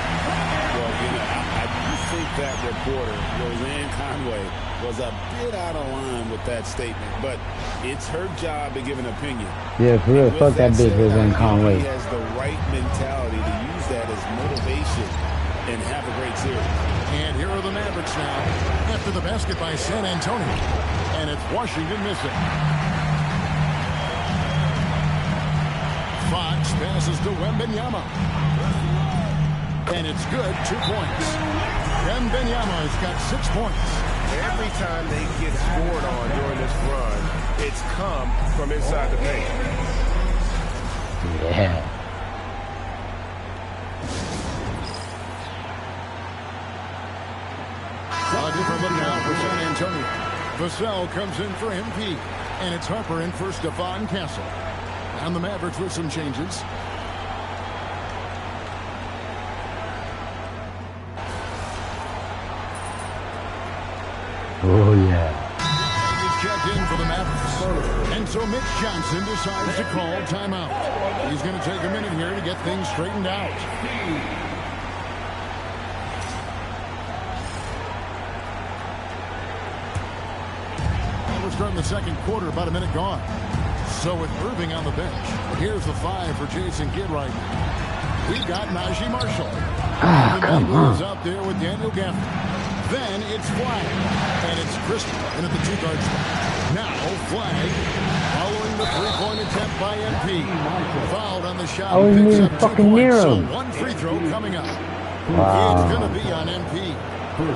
Speaker 8: Well, I do think that reporter, Roseanne Conway, was a bit out of line with that statement, but it's her job to give an opinion.
Speaker 1: Yeah, for real. Fuck that bitch, Roseanne Conway.
Speaker 8: He has the right mentality to use that as motivation and have a great series. And here are the Mavericks now after the basket by San Antonio. And it's Washington missing. Fox passes to Wembanyama. And it's good, 2 points. Wembanyama's got 6 points.
Speaker 5: Every time they get scored on during this run, it's come from inside the paint.
Speaker 1: Yeah.
Speaker 16: Vassell comes in for MP. And it's Harper in for Stephon Castle. And the Mavericks with some changes.
Speaker 1: Oh, yeah.
Speaker 16: He's checked in for the Mavericks. And so Mitch Johnson decides to call timeout. He's going to take a minute here to get things straightened out. And we're starting the second quarter, about a minute gone. So with Irving on the bench, here's the 5 for Jason Kidd right now. We've got Najee Marshall.
Speaker 1: Ah, come on.
Speaker 16: Out there with Daniel Gaffney. Then it's Flag, and it's Christian in at the 2-guard spot. Now Flag, following the three-point attempt by MP. Fouled on the shot.
Speaker 1: I wasn't
Speaker 16: Picks
Speaker 1: even
Speaker 16: up 2
Speaker 1: fucking
Speaker 16: points.
Speaker 1: near
Speaker 16: So
Speaker 1: him.
Speaker 16: one free throw coming up.
Speaker 1: Wow.
Speaker 16: It's going to be on MP.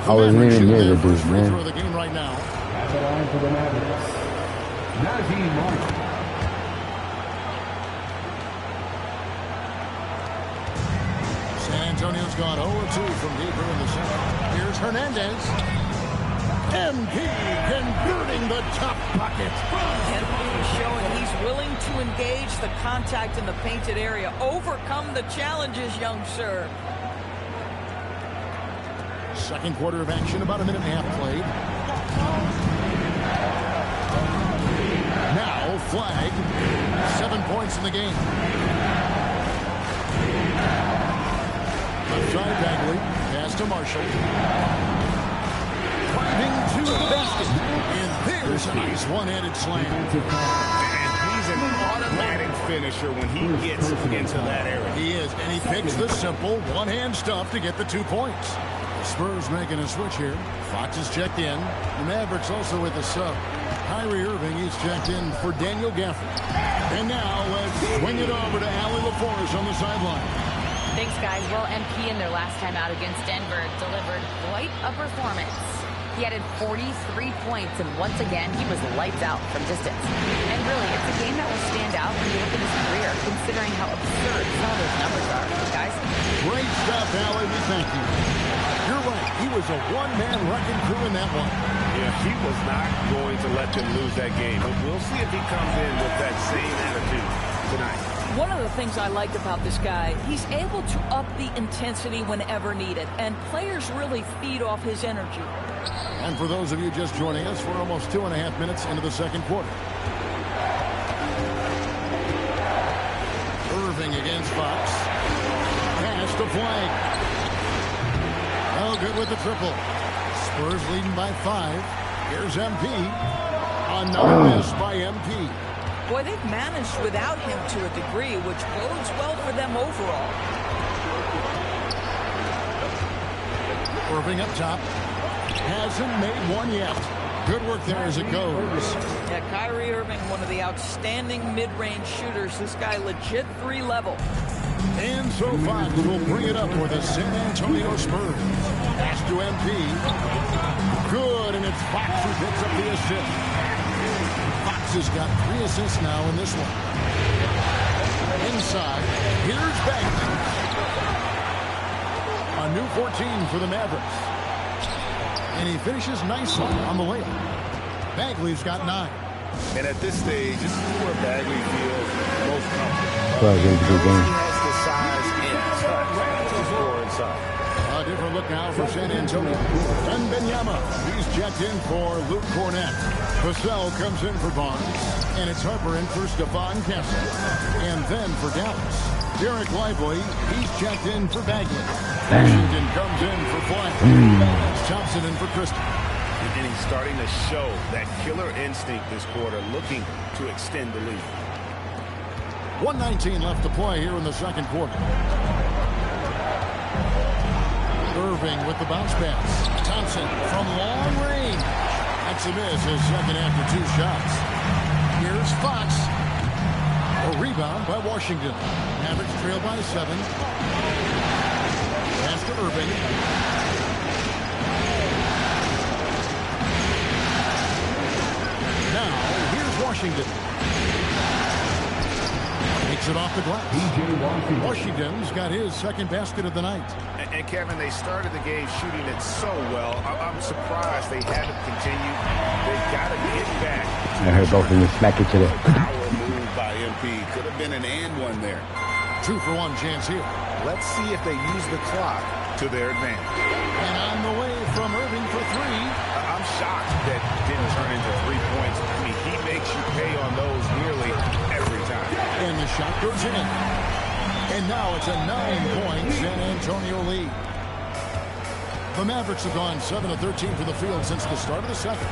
Speaker 1: I wasn't even near the
Speaker 16: First
Speaker 1: dude,
Speaker 16: free throw
Speaker 1: man.
Speaker 16: of the game right now.
Speaker 8: At the line for the Mavericks, Najee Marshall.
Speaker 16: San Antonio's gone 0-2 from deeper in the second. Here's Hernandez. MP converting the top bucket.
Speaker 15: MP showing he's willing to engage the contact in the painted area. Overcome the challenges, young sir.
Speaker 16: Second quarter of action, about a minute and a half played. Now, Flag. 7 points in the game. Left side, Bagley. Pass to Marshall. Driving to the basket. And there's a nice one-handed slam.
Speaker 17: And he's an automatic finisher when he gets into that area.
Speaker 16: He is, and he picks the simple one-hand stuff to get the 2 points. The Spurs making a switch here. Fox is checked in. The Mavericks also with a sub. Kyrie Irving, he's checked in for Daniel Gaffney. And now let's swing it over to Allie LaForest on the sideline.
Speaker 7: Thanks, guys. Well, MP in their last time out against Denver delivered quite a performance. He added 43 points, and once again, he was lights out from distance. And really, it's a game that will stand out when you look at his career, considering how absurd some of those numbers are. Guys?
Speaker 16: Great stuff, Allie. We thank you. You're right. He was a one-man wrecking crew in that one.
Speaker 17: Yeah, he was not going to let them lose that game. But we'll see if he comes in with that same attitude tonight.
Speaker 15: One of the things I like about this guy, he's able to up the intensity whenever needed, and players really feed off his energy.
Speaker 16: And for those of you just joining us, we're almost 2.5 minutes into the second quarter. Irving against Fox. Pass to Flag. Oh, good with the triple. Spurs leading by 5. Here's MP. Another miss by MP.
Speaker 15: Boy, they've managed without him to a degree, which bodes well for them overall.
Speaker 16: Irving up top. Hasn't made one yet. Good work there as it goes.
Speaker 15: Yeah, Kyrie Irving, one of the outstanding mid-range shooters. This guy legit 3-level.
Speaker 16: And so Fox will bring it up for the San Antonio Spurs. Pass to MP. Good, and it's Fox who picks up the assist. Fox has got 3 assists now in this one. Inside, here's Bagley. A new 14 for the Mavericks. And he finishes nicely on the layup. Bagley's got 9.
Speaker 17: And at this stage, this is where Bagley feels most comfortable.
Speaker 1: Well, good game.
Speaker 17: He has the size and touch to score inside.
Speaker 16: A different look now for San Antonio. And Benyama, he's checked in for Luke Cornett. Vassell comes in for Barnes. And it's Harper in for Stephon Castle. And then for Dallas, Derek Lively, he's checked in for Bagley. Washington comes in for Flag. Thompson in for Christian.
Speaker 17: And he's starting to show that killer instinct this quarter, looking to extend the lead.
Speaker 16: 1:19 left to play here in the second quarter. Irving with the bounce pass. Thompson from long range. That's a miss, his second after 2 shots. Here's Fox. A rebound by Washington. Mavericks trail by 7. Pass to Irving. Now, here's Washington. Makes it off the glass. Washington's got his second basket of the night.
Speaker 17: And Kevin, they started the game shooting it so well. I'm surprised they haven't continued. They've got to get back.
Speaker 1: I heard both of them smack each other.
Speaker 17: Power move by MP. Could have been an and one there.
Speaker 16: 2-for-1 chance here.
Speaker 17: Let's see if they use the clock to their advantage.
Speaker 16: And on the way from Irving for three.
Speaker 17: I'm shocked that didn't turn into 3 points. I mean, he makes you pay on those nearly every time.
Speaker 16: And the shot goes in. And now it's a 9-point San Antonio lead. The Mavericks have gone 7 of 13 for the field since the start of the second.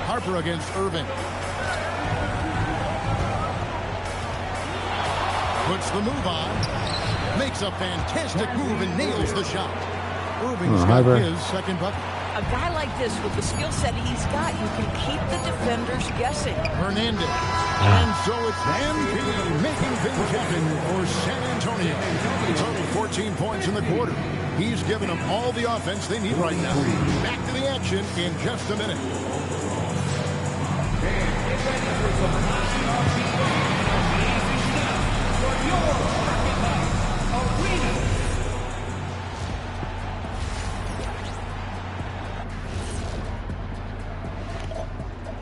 Speaker 16: Harper against Irving. Puts the move on. Makes a fantastic move and nails the shot. Irving's got his second bucket.
Speaker 15: A guy like this with the skill set he's got, you can keep the defenders guessing.
Speaker 16: Hernandez. And so it's MP making things happen for San Antonio. A total 14 points in the quarter. He's given them all the offense they need right now. Back to the action in just a minute.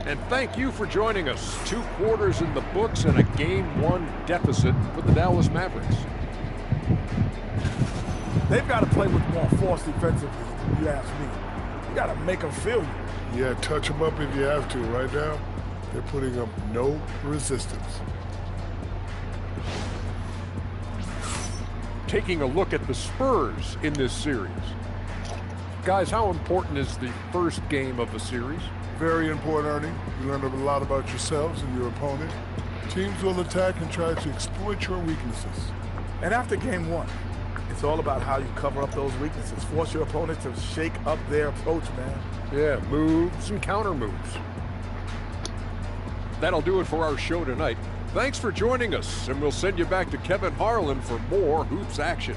Speaker 9: And thank you for joining us. 2 quarters in the books and a Game 1 deficit for the Dallas Mavericks.
Speaker 11: They've got to play with more force defensively, if you ask me. You got to make them feel you.
Speaker 10: Yeah, touch them up if you have to. Right now, they're putting up no resistance.
Speaker 9: Taking a look at the Spurs in this series. Guys, how important is the first game of the series?
Speaker 10: Very important, Ernie. You learn a lot about yourselves and your opponent. Teams will attack and try to exploit your weaknesses.
Speaker 11: And after game 1, it's all about how you cover up those weaknesses. Force your opponent to shake up their approach, man.
Speaker 9: Yeah, moves and counter moves. That'll do it for our show tonight. Thanks for joining us, and we'll send you back to Kevin Harlan for more hoops action.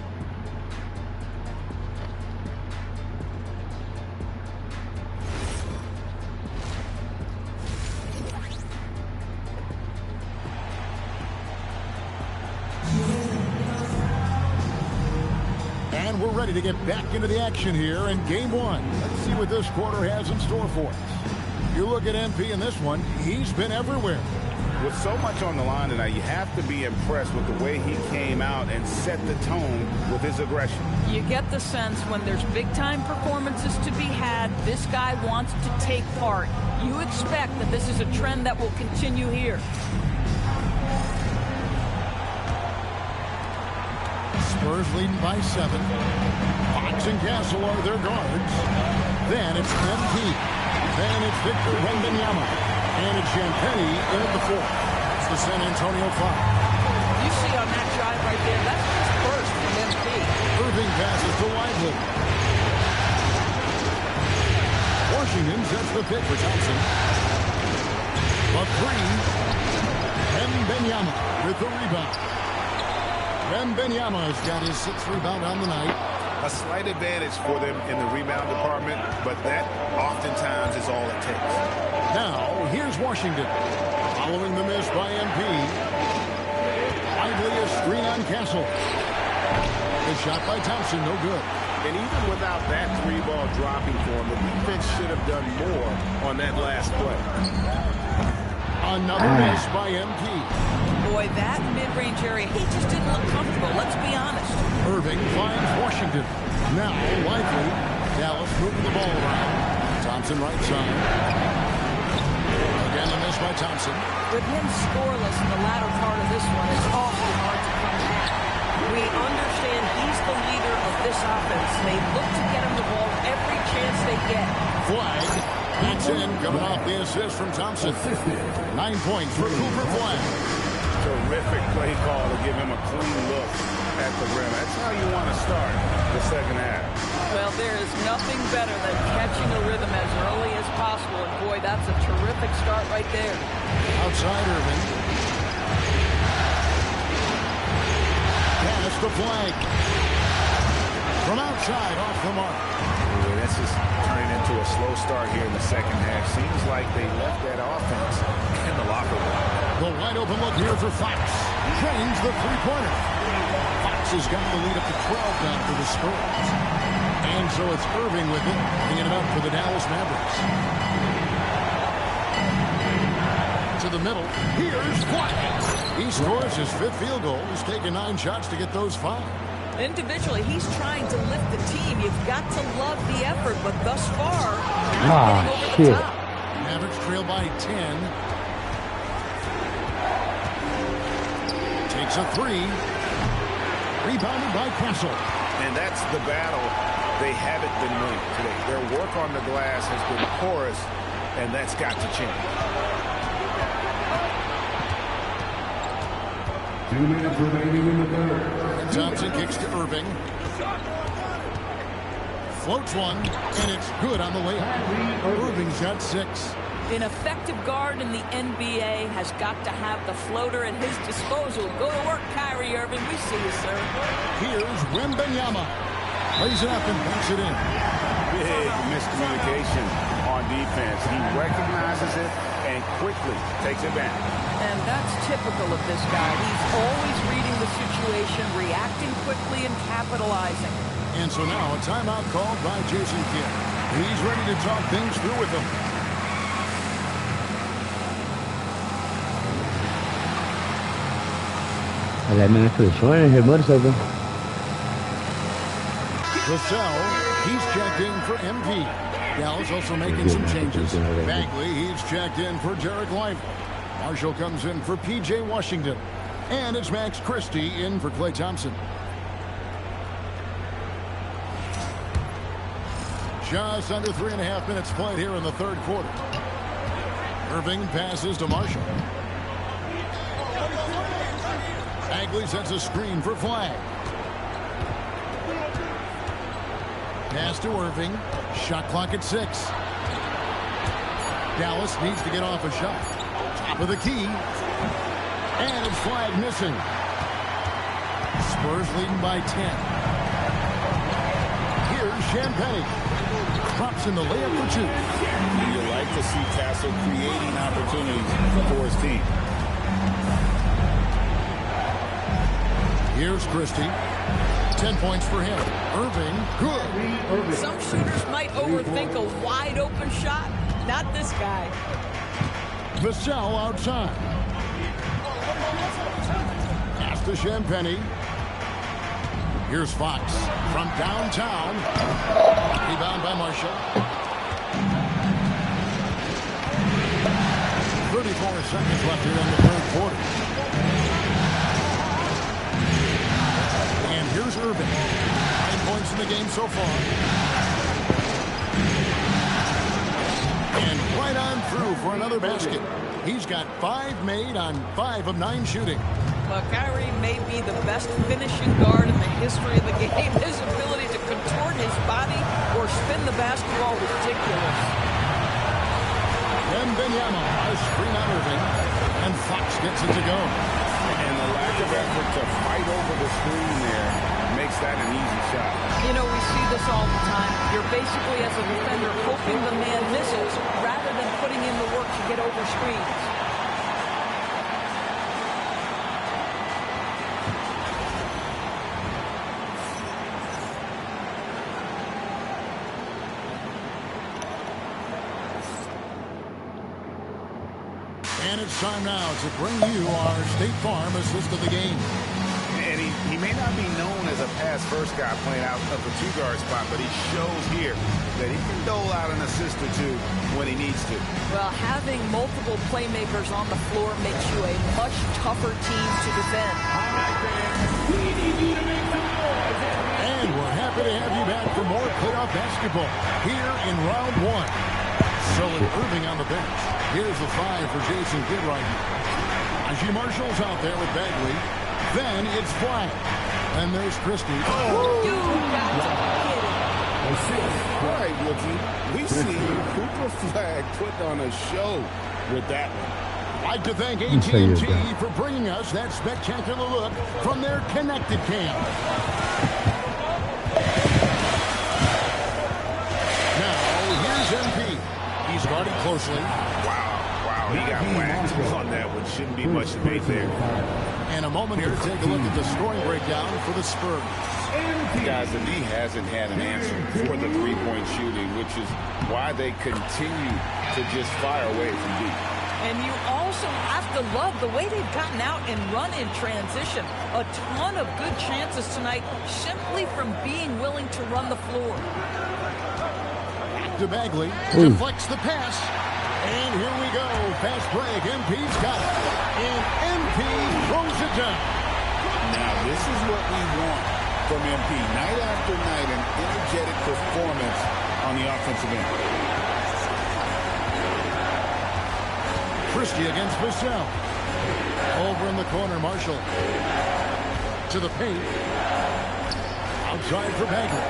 Speaker 16: And we're ready to get back into the action here in Game 1. Let's see what this quarter has in store for us. You look at MP in this one, he's been everywhere.
Speaker 17: With so much on the line tonight, you have to be impressed with the way he came out and set the tone with his aggression.
Speaker 15: You get the sense when there's big-time performances to be had, this guy wants to take part. You expect that this is a trend that will continue here.
Speaker 16: Spurs leading by 7. Fox and Castle are their guards. Then it's MP. Then it's Victor Wembanyama. And it's Champagny in at the 4th. It's the San Antonio 5.
Speaker 15: You see on that drive right there, that's his first from MP.
Speaker 16: Irving passes to Lively. Washington sets the pick for Thompson. A 3. Wembanyama with the rebound. Wembanyama has got his 6th rebound on the night.
Speaker 17: A slight advantage for them in the rebound department, but that oftentimes is all it takes.
Speaker 16: Now, here's Washington. Following the miss by MP. Lively a screen on Castle. A shot by Thompson, no good.
Speaker 17: And even without that 3-ball dropping for him, the defense should have done more on that last play.
Speaker 16: Another miss by MP.
Speaker 15: Boy, that mid-range area, he just didn't look comfortable, let's be honest.
Speaker 16: Irving finds Washington. Now, Lively. Dallas moving the ball around. Thompson right side. Again, a miss by Thompson.
Speaker 15: With him scoreless in the latter part of this one, it's awfully hard to come back. We understand he's the leader of this offense. They look to get him the ball every chance they get.
Speaker 16: Flag. That's in, coming off the assist from Thompson. 9 points for Cooper Flag.
Speaker 17: Terrific play call to give him a clean look at the rim. That's how you want to start the second half.
Speaker 15: Well, there is nothing better than catching a rhythm as early as possible. And boy, that's a terrific start right there.
Speaker 16: Outside Irving. Pass the Flag. From outside, off the mark.
Speaker 17: Boy, that's just turning into a slow start here in the second half. Seems like they left that offense in the locker room.
Speaker 16: open look here for Fox. Drains the three-pointer. Fox has got the lead up to 12 now for the Spurs. And so it's Irving with it, bringing it up for the Dallas Mavericks. To the middle. Here's White. He scores his 5th field goal. He's taken 9 shots to get those 5.
Speaker 15: Individually, he's trying to lift the team. You've got to love the effort, but thus far,
Speaker 1: shit.
Speaker 16: Mavericks trail by 10. Takes a 3. Rebounded by Castle.
Speaker 17: And that's the battle they haven't been winning today. Their work on the glass has been porous, and that's got to change.
Speaker 8: 2 minutes remaining in the third.
Speaker 16: Thompson kicks to Irving. Floats one, and it's good on the layup. Irving's got 6.
Speaker 15: An effective guard in the NBA has got to have the floater at his disposal. Go to work, Kyrie Irving. We see you, sir.
Speaker 16: Here's Wembanyama. Lays it up and banks it in.
Speaker 17: Big miscommunication on defense. He recognizes it and quickly takes it back.
Speaker 15: And that's typical of this guy. He's always reading the situation, reacting quickly, and capitalizing.
Speaker 16: And so now a timeout called by Jason Kidd. He's ready to talk things through with them.
Speaker 1: A la menos que suene el motorcycle.
Speaker 16: Vassell, he's checked in for MP. Dallas also making some changes. Bagley, he's checked in for Derek Lively. Marshall comes in for P.J. Washington. And it's Max Christie in for Klay Thompson. Just under 3.5 minutes played here in the third quarter. Irving passes to Marshall. Bagley sets a screen for Flag. Pass to Irving. Shot clock at 6. Dallas needs to get off a shot. Top of the key. And it's Flag missing. Spurs leading by 10. Here's Champagnie. Drops in the layup for 2.
Speaker 17: You like to see Castle creating opportunities for his team.
Speaker 16: Here's Christie. 10 points for him. Irving, good.
Speaker 15: Some shooters might overthink a wide open shot. Not this guy.
Speaker 16: Vassell outside. Pass to Champagnie. Here's Fox from downtown. Rebound by Marshall. 34 seconds left here in the third quarter. And here's Irving. 9 points in the game so far. And right on through for another basket. He's got 5 made on 5 of 9 shooting.
Speaker 15: Well, Kyrie may be the best finishing guard in the history of the game. His ability to contort his body or spin the basketball ridiculous.
Speaker 16: Wembanyama, a screen on Irving, and Fox gets it to go.
Speaker 17: And the lack of effort to fight over the screen there makes that an easy shot.
Speaker 15: You know, we see this all the time. You're basically, as a defender, hoping the man misses rather than putting in the work to get over screens.
Speaker 16: And it's time now to bring you our State Farm assist of the game.
Speaker 17: And he may not be known as a pass-first guy playing out of the two-guard spot, but he shows here that he can dole out an assist or two when he needs to.
Speaker 15: Well, having multiple playmakers on the floor makes you a much tougher team to defend.
Speaker 16: And we're happy to have you back for more playoff basketball here in round 1. Sully Irving on the bench. Here's the 5 for Jason Kidd right now. Najee Marshall's out there with Bagley. Then it's Flag. And there's Christie.
Speaker 15: You got to be kidding.
Speaker 17: All right, rookie. We've seen Cooper Flag put on a show with that one.
Speaker 16: I'd like to thank AT&T for bringing us that spectacular look from their connected cam. Now, here's MP. He's guarded closely.
Speaker 17: Wow, he got whacked on that one. Shouldn't be much debate there.
Speaker 16: In a moment here, take a look at the scoring breakdown for the Spurs.
Speaker 17: Guys, the D hasn't had an answer for the three-point shooting, which is why they continue to just fire away from deep.
Speaker 15: And you also have to love the way they've gotten out and run in transition. A ton of good chances tonight simply from being willing to run the floor.
Speaker 16: To Bagley, deflects the pass. And here we go. Fast break. MP's got it. And MP throws it down.
Speaker 17: Now, this is what we want from MP. Night after night, an energetic performance on the offensive end.
Speaker 16: Christie against Vassell. Over in the corner, Marshall. To the paint. Outside for Bagley.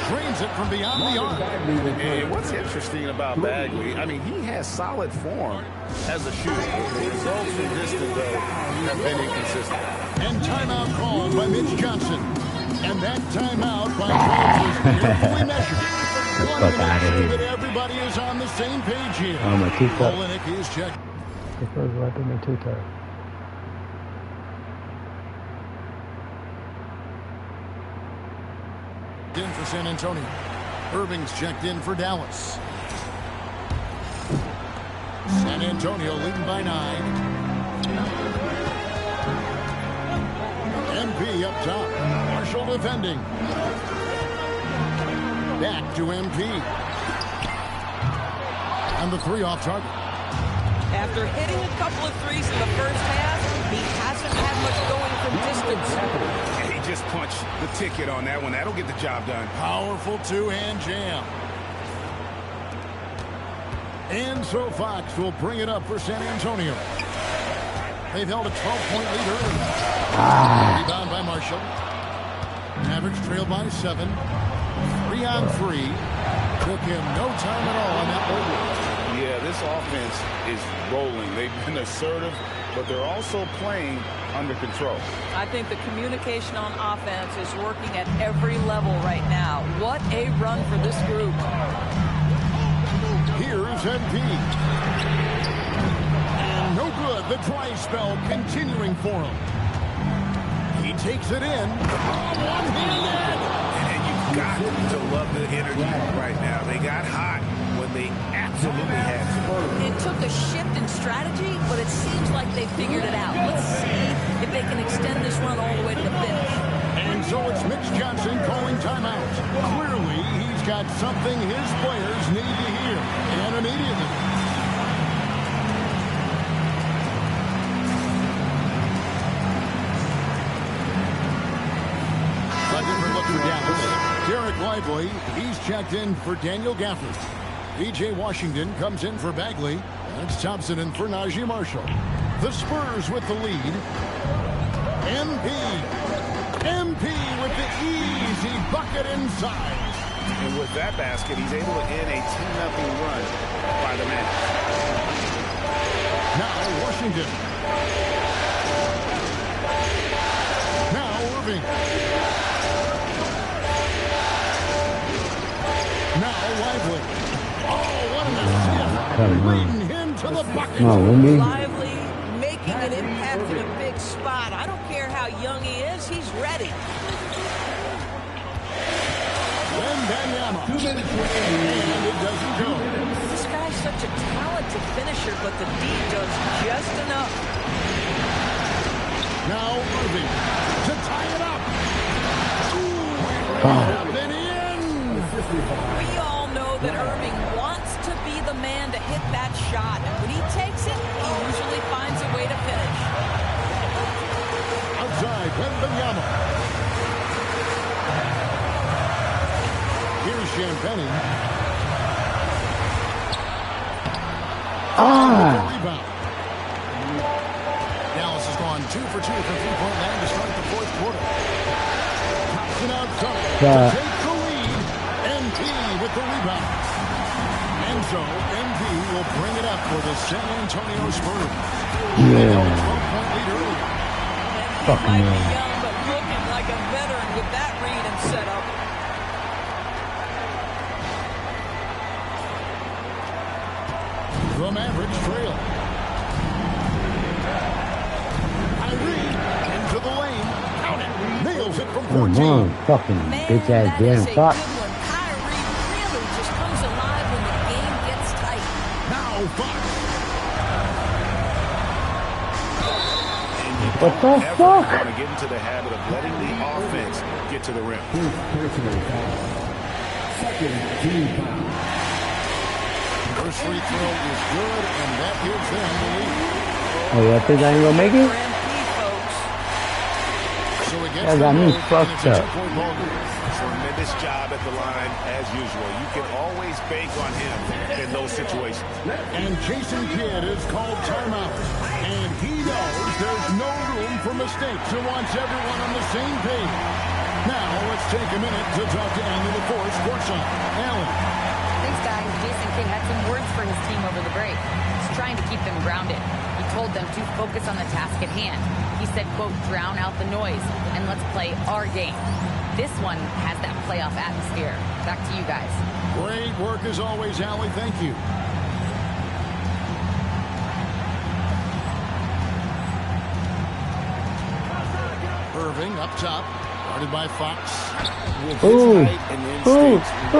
Speaker 16: Drains it from beyond the arc.
Speaker 17: And what's interesting about Bagley, I mean, he has solid form as a shooter. The results from distance, though, have been inconsistent.
Speaker 16: And timeout called by Mitch Johnson. And that timeout by Coach was carefully measured. Wanting to make sure that everybody is on the same page here. Olenek is checked. In for San Antonio. Irving's checked in for Dallas. San Antonio leading by 9. MP up top. Marshall defending. Back to MP. And the three off target.
Speaker 15: After hitting a couple of threes in the first half, he hasn't had much going from distance.
Speaker 17: He just punched the ticket on that one. That'll get the job done.
Speaker 16: Powerful two-hand jam. And so Fox will bring it up for San Antonio. They've held a 12-point lead early. Rebound by Marshall. Mavericks trail by 7. 3 on 3. Took him no time at all on that over.
Speaker 17: Yeah, this offense is rolling. They've been assertive, but they're also playing under control.
Speaker 15: I think the communication on offense is working at every level right now. What a run for this group.
Speaker 16: Here's MP. And no good. The dry spell continuing for him. He takes it in. One-handed.
Speaker 17: And you've got to love the energy right now. They got hot when they absolutely had to.
Speaker 15: It took a shift in strategy, but it seems like they figured it out. Let's see if they can extend this run all the way to the finish.
Speaker 16: And so it's Mitch Johnson calling timeout. Clearly, he's got something his players need to hear, and immediately. A different look for Dallas. Derek Lively, he's checked in for Daniel Gafford. E.J. Washington comes in for Bagley. That's Thompson in for Najee Marshall. The Spurs with the lead. MP with the easy bucket inside.
Speaker 17: And with that basket, he's able to end a 2-0 run by the Magic.
Speaker 16: Now Washington. Now Irving. Now Lively. Oh, what an assist. Leading him to the bucket.
Speaker 15: Lively making an impact in a big spot. I don't care how young he is, he's ready.
Speaker 16: Wembanyama. And it doesn't go.
Speaker 15: This guy's such a talented finisher, but the D does just enough.
Speaker 16: Now Irving to tie it up. Ooh, and in.
Speaker 15: We all know that Irving wants to be the man to hit that shot. And when he takes it, he usually finds a way to finish.
Speaker 16: Outside, Wembanyama. Here's Champagne. Rebound. Dallas has gone 2 for 2 from three-point land to start the fourth quarter. Thompson outside to take the lead. MP with the rebound. And so MP will bring it up for the San Antonio Spurs. They held a 12-point lead early.
Speaker 15: He might be young, but looking like a veteran with that read and setup.
Speaker 16: The Mavericks trail. Kyrie into the lane. Count it. Nails it from 14.
Speaker 1: Come on, fucking bitch ass damn fuck.
Speaker 15: Kyrie really just comes alive when the game gets tight.
Speaker 16: Now Fox.
Speaker 1: What the
Speaker 17: Ever
Speaker 1: fuck?
Speaker 17: want to get into the habit of letting the offense get to the rim.
Speaker 16: First free throw is good, and that gives them the lead.
Speaker 1: Oh, y'all think I ain't gonna make it?
Speaker 16: So it gets
Speaker 1: That got me fucked up.
Speaker 17: Tremendous job at the line, as usual. You can always bank on him in those situations.
Speaker 16: And Jason Kidd is called timeout. And he knows there's no room for mistakes and wants everyone on the same page. Now, let's take a minute to talk to Alan the Force courtside. Alan.
Speaker 7: Thanks, guys. Jason Kidd had some words for his team over the break. He's trying to keep them grounded. He told them to focus on the task at hand. He said, quote, drown out the noise and let's play our game. This one has that playoff atmosphere. Back to you guys.
Speaker 16: Great work as always, Allie. Thank you. Irving up top, guarded by Fox.
Speaker 17: With
Speaker 1: Ooh.
Speaker 17: his height and instincts,
Speaker 1: There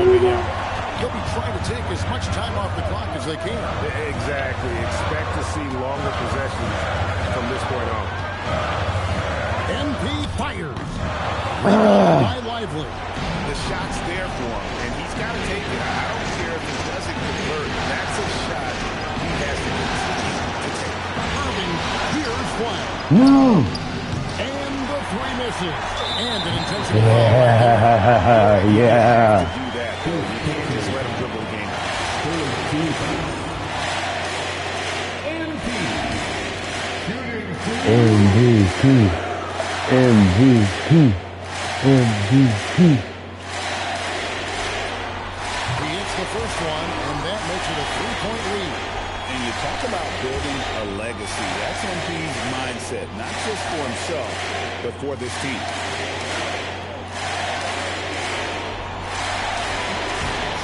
Speaker 1: you go.
Speaker 16: He'll be trying to take as much time off the clock as they can.
Speaker 17: Exactly. Expect to see longer possessions from this point on.
Speaker 16: MP fires. By Lively.
Speaker 17: The shot's there for him, and he's got to take it. I don't care if he doesn't convert. That's a shot he has to continue to take.
Speaker 16: Irving, here's one.
Speaker 1: No.
Speaker 16: And the three misses. And an intentional
Speaker 1: Yeah.
Speaker 17: To do that, you can't just let him dribble the game.
Speaker 1: MVP. MVP. MVP.
Speaker 16: He hits the first one, and that makes it a 3-point lead.
Speaker 17: And you talk about building a legacy. That's MP's mindset, not just for himself, but for this team.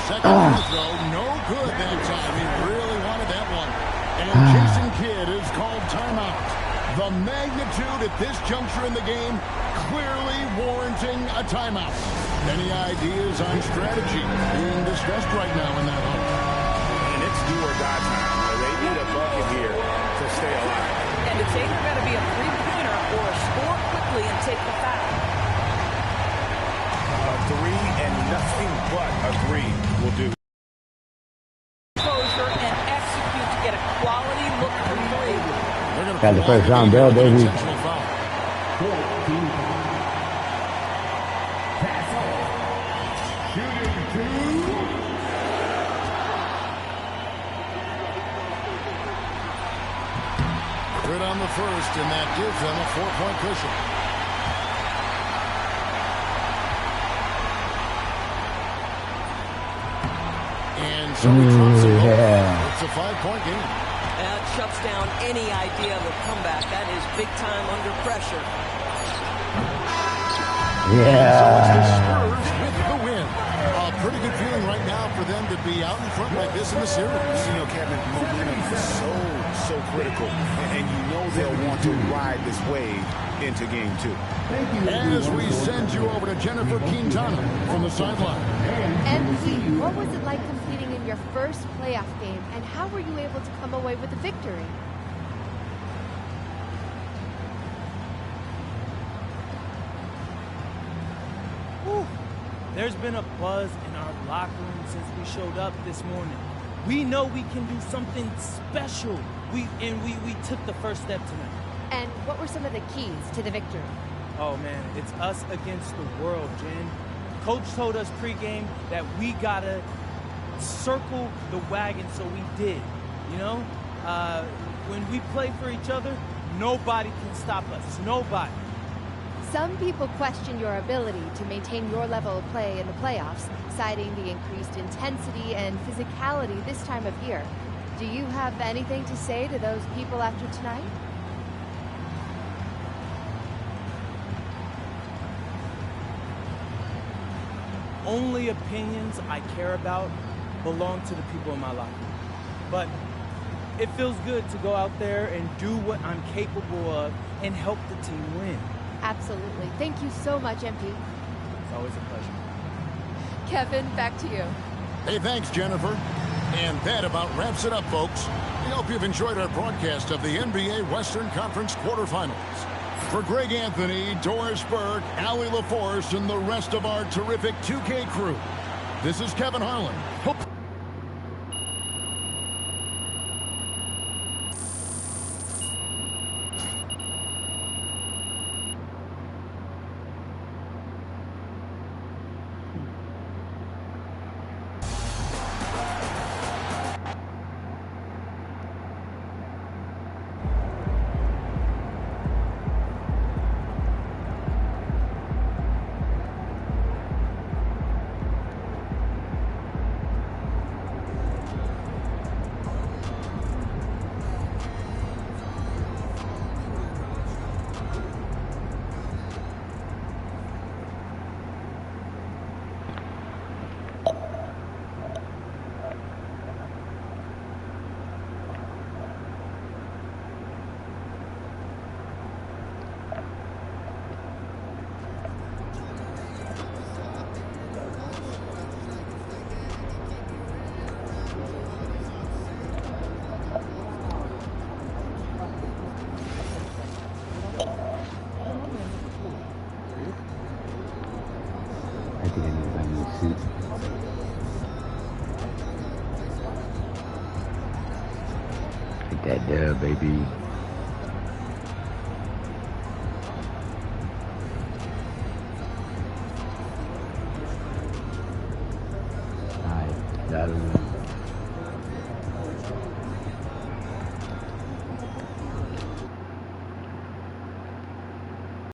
Speaker 16: Second free throw, no good that time. He really wanted that one. And Jason Kidd is called timeout. The magnitude at this juncture in the game clearly warranting a timeout. Any ideas on strategy being discussed right now in that home?
Speaker 17: And it's do or die time. They need a bucket here to stay alive.
Speaker 15: And it's either going to be a three-pointer or score quickly and take the foul.
Speaker 17: A three and nothing but a three will do.
Speaker 15: Closure and execute to get a quality look for three.
Speaker 1: Got the first round bell, baby.
Speaker 16: Good on the first, and that gives them a 4-point cushion. And so he drops it. It's a 5-point game.
Speaker 15: That shuts down any idea of a comeback. That is big time under pressure.
Speaker 1: Yeah.
Speaker 16: Spurs with the win. A pretty good feeling right now for them to be out in front like this in the series.
Speaker 17: You know, Kevin, momentum is so critical, and you know they'll want to ride this wave into game 2.
Speaker 16: As we send you over to Jennifer Quintana from the sideline.
Speaker 18: MP, what was it like competing in your first playoff game, and how were you able to come away with a victory?
Speaker 2: Whew. There's been a buzz in our locker room since we showed up this morning. We know we can do something special. We took the first step tonight.
Speaker 18: And what were some of the keys to the victory?
Speaker 2: Oh man, it's us against the world, Jen. Coach told us pregame that we gotta circle the wagon, so we did. You know, when we play for each other, nobody can stop us. Nobody.
Speaker 18: Some people question your ability to maintain your level of play in the playoffs, citing the increased intensity and physicality this time of year. Do you have anything to say to those people after tonight?
Speaker 2: Only opinions I care about belong to the people in my locker room. But it feels good to go out there and do what I'm capable of and help the team win.
Speaker 18: Absolutely. Thank you so much, MP.
Speaker 2: It's always a pleasure.
Speaker 18: Kevin, back to you.
Speaker 16: Hey, thanks, Jennifer. And that about wraps it up, folks. We hope you've enjoyed our broadcast of the NBA Western Conference quarterfinals. For Greg Anthony, Doris Burke, Allie LaForce, and the rest of our terrific 2K crew, this is Kevin Harlan. Hope
Speaker 1: I think I need to buy me a suit. Take that dub, baby. Alright, that'll